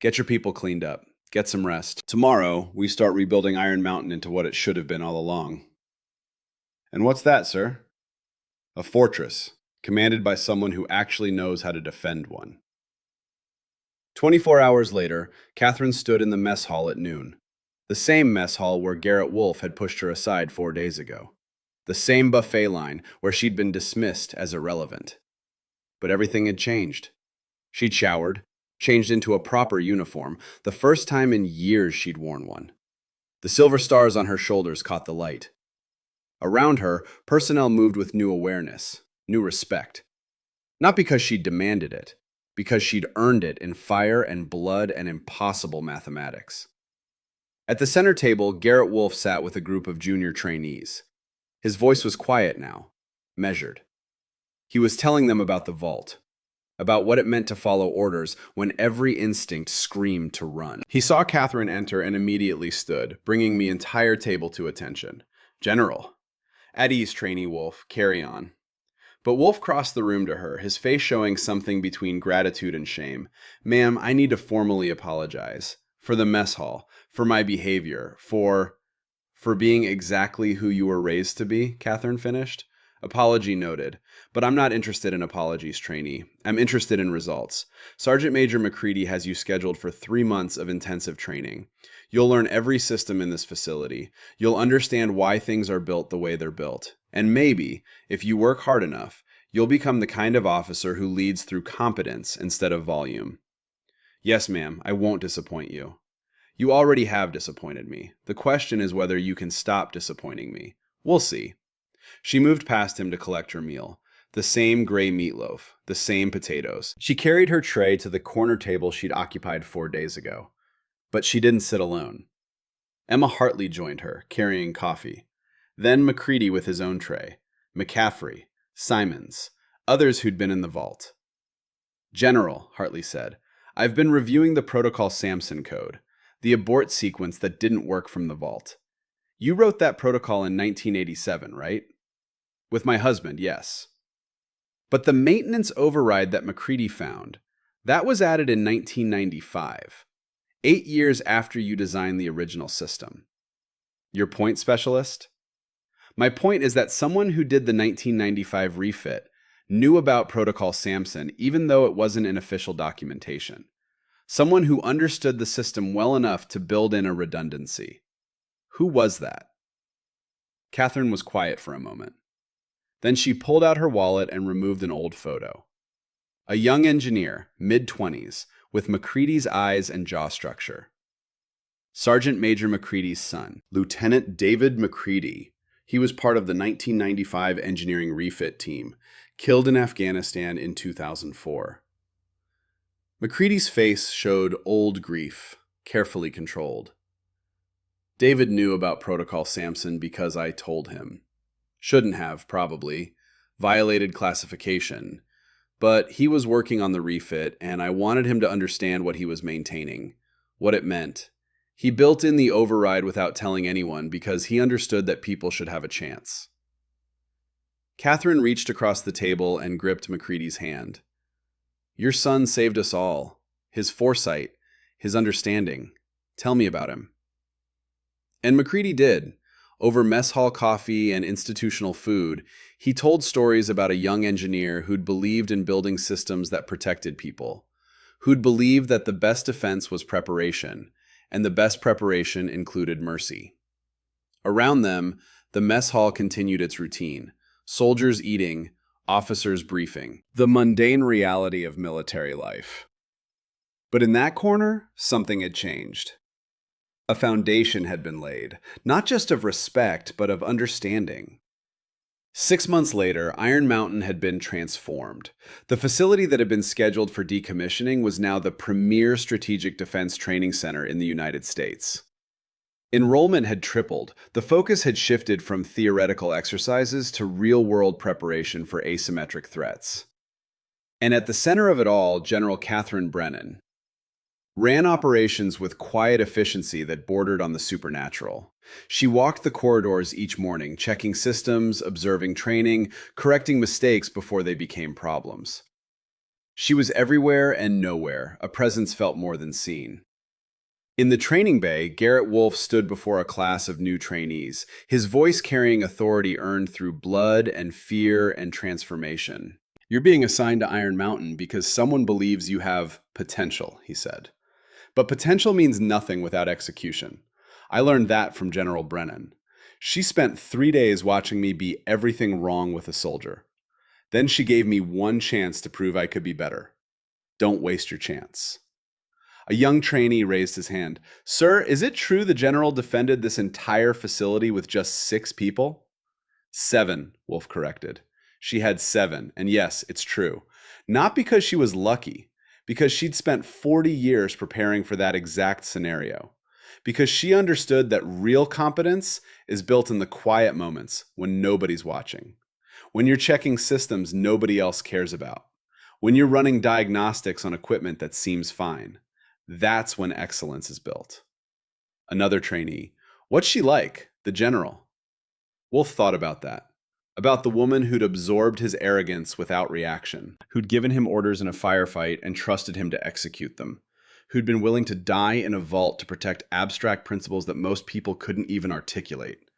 Get your people cleaned up. Get some rest. Tomorrow, we start rebuilding Iron Mountain into what it should have been all along. And what's that, sir? A fortress, commanded by someone who actually knows how to defend one. 24 hours later, Catherine stood in the mess hall at noon. The same mess hall where Garrett Wolfe had pushed her aside 4 days ago. The same buffet line where she'd been dismissed as irrelevant. But everything had changed. She'd showered, changed into a proper uniform, the first time in years she'd worn one. The silver stars on her shoulders caught the light. Around her, personnel moved with new awareness, new respect. Not because she'd demanded it, because she'd earned it in fire and blood and impossible mathematics. At the center table, Garrett Wolfe sat with a group of junior trainees. His voice was quiet now, measured. He was telling them about the vault, about what it meant to follow orders when every instinct screamed to run. He saw Catherine enter and immediately stood, bringing the entire table to attention. "General." "At ease, trainee Wolfe, carry on." But Wolfe crossed the room to her, his face showing something between gratitude and shame. "Ma'am, I need to formally apologize. For the mess hall, for my behavior, for being exactly who you were raised to be," Catherine finished. "Apology noted. But I'm not interested in apologies, trainee. I'm interested in results. Sergeant Major McCready has you scheduled for 3 months of intensive training. You'll learn every system in this facility. You'll understand why things are built the way they're built. And maybe, if you work hard enough, you'll become the kind of officer who leads through competence instead of volume." "Yes, ma'am, I won't disappoint you." "You already have disappointed me. The question is whether you can stop disappointing me. We'll see." She moved past him to collect her meal. The same gray meatloaf, the same potatoes. She carried her tray to the corner table she'd occupied 4 days ago. But she didn't sit alone. Emma Hartley joined her, carrying coffee. Then McCready with his own tray. McCaffrey, Simons, others who'd been in the vault. "General," Hartley said, "I've been reviewing the Protocol Samson code, the abort sequence that didn't work from the vault. You wrote that protocol in 1987, right?" "With my husband, yes." "But the maintenance override that McCready found, that was added in 1995, 8 years after you designed the original system." "Your point, specialist?" "My point is that someone who did the 1995 refit knew about Protocol Samson even though it wasn't in official documentation. Someone who understood the system well enough to build in a redundancy. Who was that?" Catherine was quiet for a moment. Then she pulled out her wallet and removed an old photo. A young engineer, mid-20s, with McCready's eyes and jaw structure. Sergeant Major McCready's son, Lieutenant David McCready. He was part of the 1995 engineering refit team, killed in Afghanistan in 2004. McCready's face showed old grief, carefully controlled. "David knew about Protocol Samson because I told him. Shouldn't have, probably. Violated classification. But he was working on the refit, and I wanted him to understand what he was maintaining, what it meant. He built in the override without telling anyone because he understood that people should have a chance." Catherine reached across the table and gripped McCready's hand. "Your son saved us all. His foresight, his understanding. Tell me about him." And McCready did. Over mess hall coffee and institutional food, he told stories about a young engineer who'd believed in building systems that protected people, who'd believed that the best defense was preparation, and the best preparation included mercy. Around them, the mess hall continued its routine, soldiers eating, officers briefing, the mundane reality of military life. But in that corner, something had changed. A foundation had been laid, not just of respect, but of understanding. 6 months later, Iron Mountain had been transformed. The facility that had been scheduled for decommissioning was now the premier strategic defense training center in the United States. Enrollment had tripled. The focus had shifted from theoretical exercises to real-world preparation for asymmetric threats. And at the center of it all, General Catherine Brennan ran operations with quiet efficiency that bordered on the supernatural. She walked the corridors each morning, checking systems, observing training, correcting mistakes before they became problems. She was everywhere and nowhere, a presence felt more than seen. In the training bay, Garrett Wolfe stood before a class of new trainees, his voice carrying authority earned through blood and fear and transformation. "You're being assigned to Iron Mountain because someone believes you have potential," he said. "But potential means nothing without execution. I learned that from General Brennan. She spent 3 days watching me be everything wrong with a soldier. Then she gave me one chance to prove I could be better. Don't waste your chance." A young trainee raised his hand. "Sir, is it true the general defended this entire facility with just 6 people?" "7," Wolf corrected. "She had 7, and yes, it's true. Not because she was lucky, because she'd spent 40 years preparing for that exact scenario. Because she understood that real competence is built in the quiet moments when nobody's watching. When you're checking systems nobody else cares about. When you're running diagnostics on equipment that seems fine. That's when excellence is built." Another trainee. "What's she like, the general?" Wolf thought about that. About the woman who'd absorbed his arrogance without reaction, who'd given him orders in a firefight and trusted him to execute them, who'd been willing to die in a vault to protect abstract principles that most people couldn't even articulate.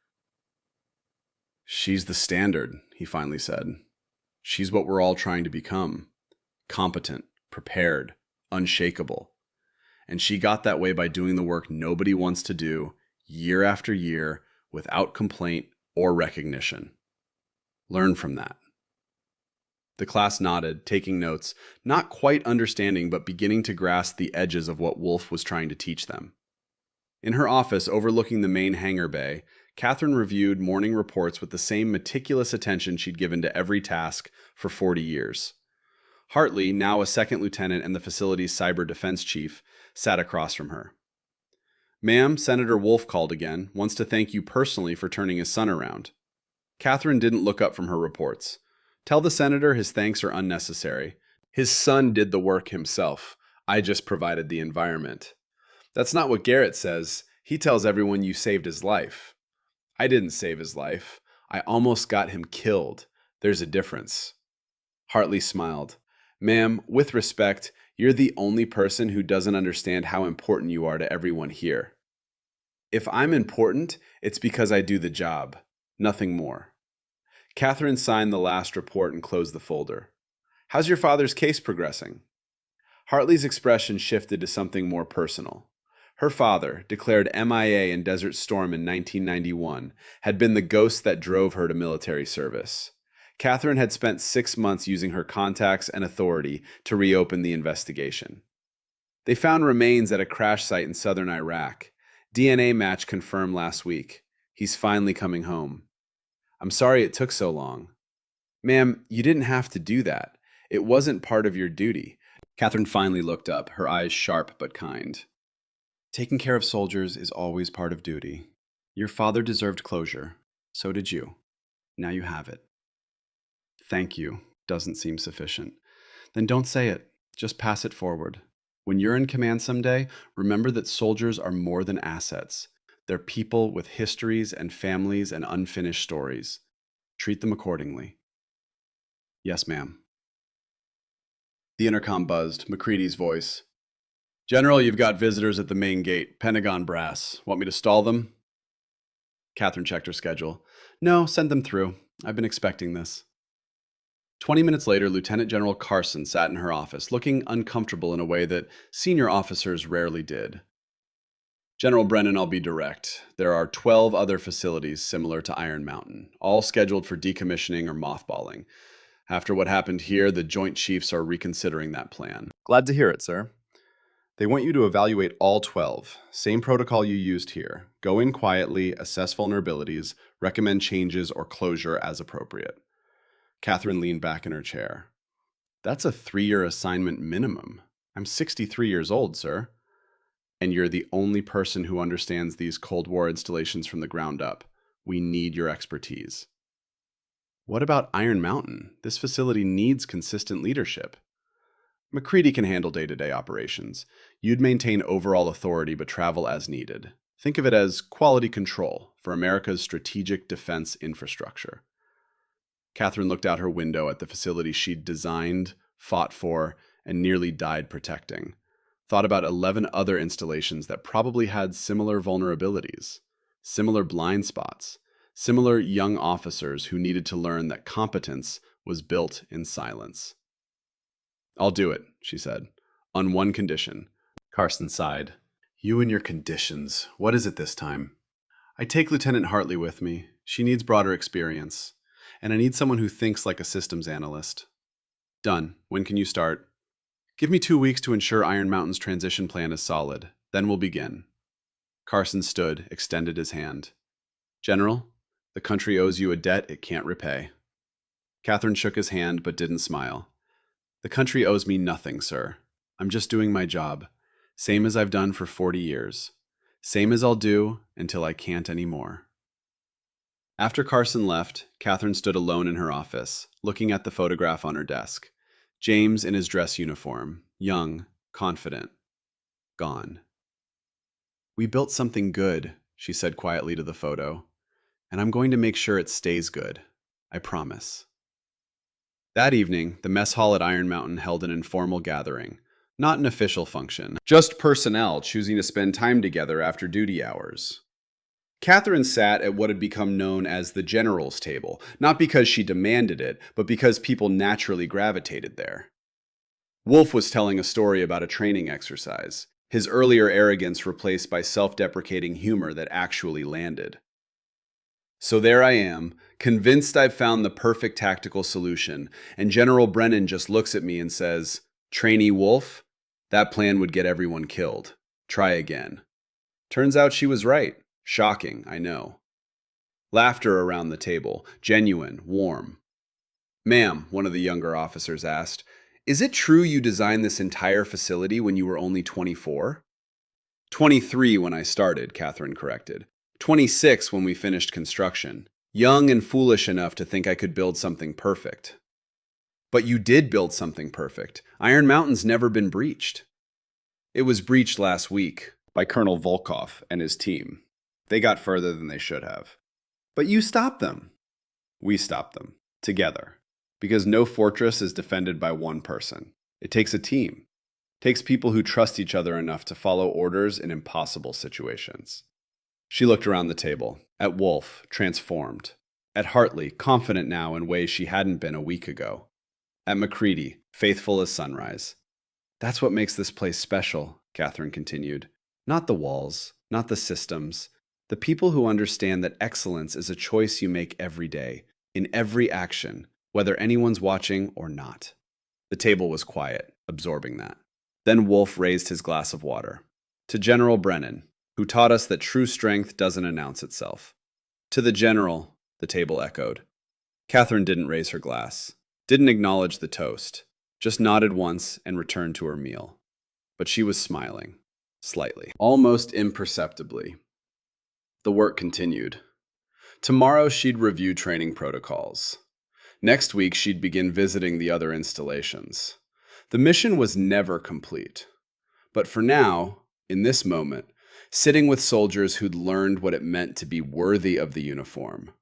"She's the standard," he finally said. "She's what we're all trying to become. Competent, prepared, unshakable. And she got that way by doing the work nobody wants to do, year after year, without complaint or recognition. Learn from that." The class nodded, taking notes, not quite understanding but beginning to grasp the edges of what Wolf was trying to teach them. In her office overlooking the main hangar bay, Catherine reviewed morning reports with the same meticulous attention she'd given to every task for 40 years. Hartley, now a second lieutenant and the facility's cyber defense chief, sat across from her. "Ma'am, Senator Wolf called again, wants to thank you personally for turning his son around." Catherine didn't look up from her reports. "Tell the senator his thanks are unnecessary. His son did the work himself. I just provided the environment." "That's not what Garrett says. He tells everyone you saved his life." "I didn't save his life. I almost got him killed. There's a difference." Hartley smiled. "Ma'am, with respect, you're the only person who doesn't understand how important you are to everyone here. If I'm important, it's because I do the job. Nothing more." Catherine signed the last report and closed the folder. "How's your father's case progressing?" Hartley's expression shifted to something more personal. Her father, declared MIA in Desert Storm in 1991, had been the ghost that drove her to military service. Catherine had spent 6 months using her contacts and authority to reopen the investigation. "They found remains at a crash site in southern Iraq. DNA match confirmed last week. He's finally coming home. I'm sorry it took so long." "Ma'am, you didn't have to do that. It wasn't part of your duty." Catherine finally looked up, her eyes sharp but kind. "Taking care of soldiers is always part of duty. Your father deserved closure. So did you. Now you have it. Thank you doesn't seem sufficient. Then don't say it. Just pass it forward. When you're in command someday, remember that soldiers are more than assets. They're people with histories and families and unfinished stories. Treat them accordingly." "Yes, ma'am." The intercom buzzed, McCready's voice. "General, you've got visitors at the main gate, Pentagon brass. Want me to stall them?" Catherine checked her schedule. "No, send them through. I've been expecting this." 20 minutes later, Lieutenant General Carson sat in her office, looking uncomfortable in a way that senior officers rarely did. "General Brennan, I'll be direct. There are 12 other facilities similar to Iron Mountain, all scheduled for decommissioning or mothballing. After what happened here, the Joint Chiefs are reconsidering that plan." "Glad to hear it, sir. They want you to evaluate all 12. Same protocol you used here. Go in quietly, assess vulnerabilities, recommend changes or closure as appropriate." Catherine leaned back in her chair. "That's a 3-year assignment minimum. I'm 63 years old, sir. And you're the only person who understands these Cold War installations from the ground up. We need your expertise." "What about Iron Mountain? This facility needs consistent leadership." "McCready can handle day-to-day operations. You'd maintain overall authority but travel as needed. Think of it as quality control for America's strategic defense infrastructure." Catherine looked out her window at the facility she'd designed, fought for, and nearly died protecting. thought about 11 other installations that probably had similar vulnerabilities, similar blind spots, similar young officers who needed to learn that competence was built in silence. "I'll do it," she said, "on one condition." Carson sighed. "You and your conditions. What is it this time?" "I take Lieutenant Hartley with me. She needs broader experience. And I need someone who thinks like a systems analyst." "Done. When can you start?" "Give me 2 weeks to ensure Iron Mountain's transition plan is solid. Then we'll begin." Carson stood, extended his hand. "General, the country owes you a debt it can't repay." Catherine shook his hand but didn't smile. "The country owes me nothing, sir. I'm just doing my job, same as I've done for 40 years. Same as I'll do until I can't anymore." After Carson left, Catherine stood alone in her office, looking at the photograph on her desk. James in his dress uniform, young, confident, gone. "We built something good," she said quietly to the photo, "and I'm going to make sure it stays good. I promise." That evening, the mess hall at Iron Mountain held an informal gathering, not an official function, just personnel choosing to spend time together after duty hours. Catherine sat at what had become known as the General's Table, not because she demanded it, but because people naturally gravitated there. Wolf was telling a story about a training exercise, his earlier arrogance replaced by self-deprecating humor that actually landed. "So there I am, convinced I've found the perfect tactical solution, and General Brennan just looks at me and says, 'Trainee Wolf, that plan would get everyone killed. Try again.' Turns out she was right. Shocking, I know." Laughter around the table, genuine, warm. "Ma'am," one of the younger officers asked, "is it true you designed this entire facility when you were only 24? 23 when I started," Catherine corrected. 26 when we finished construction. Young and foolish enough to think I could build something perfect. "But you did build something perfect. Iron Mountain's never been breached." "It was breached last week by Colonel Volkov and his team. They got further than they should have." "But you stopped them." "We stopped them. Together. Because no fortress is defended by one person. It takes a team. It takes people who trust each other enough to follow orders in impossible situations." She looked around the table, at Wolf, transformed, at Hartley, confident now in ways she hadn't been a week ago, at MacCready, faithful as sunrise. "That's what makes this place special," Catherine continued. "Not the walls, not the systems, the people who understand that excellence is a choice you make every day, in every action, whether anyone's watching or not." The table was quiet, absorbing that. Then Wolf raised his glass of water. "To General Brennan, who taught us that true strength doesn't announce itself." "To the General," the table echoed. Catherine didn't raise her glass, didn't acknowledge the toast, just nodded once and returned to her meal. But she was smiling, slightly, almost imperceptibly. The work continued. Tomorrow she'd review training protocols. Next week she'd begin visiting the other installations. The mission was never complete. But for now, in this moment, sitting with soldiers who'd learned what it meant to be worthy of the uniform,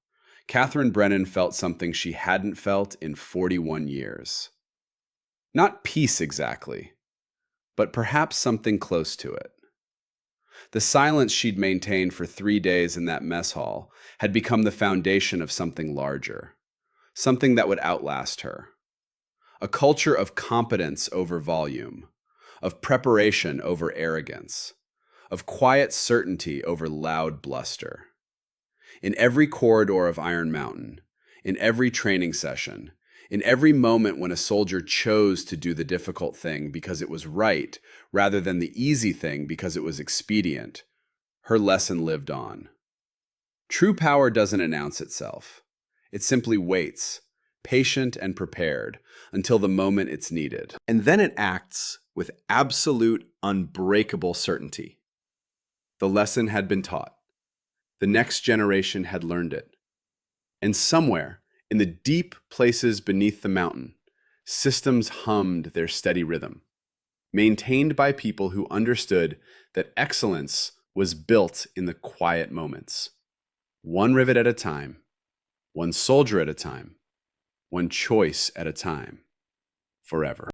Catherine Brennan felt something she hadn't felt in 41 years. Not peace exactly, but perhaps something close to it. The silence she'd maintained for 3 days in that mess hall had become the foundation of something larger, something that would outlast her. A culture of competence over volume, of preparation over arrogance, of quiet certainty over loud bluster. In every corridor of Iron Mountain, in every training session, in every moment when a soldier chose to do the difficult thing because it was right rather than the easy thing because it was expedient, her lesson lived on. True power doesn't announce itself. It simply waits, patient and prepared, until the moment it's needed. And then it acts with absolute, unbreakable certainty. The lesson had been taught. The next generation had learned it. And somewhere, in the deep places beneath the mountain, systems hummed their steady rhythm, maintained by people who understood that excellence was built in the quiet moments, one rivet at a time, one soldier at a time, one choice at a time, forever.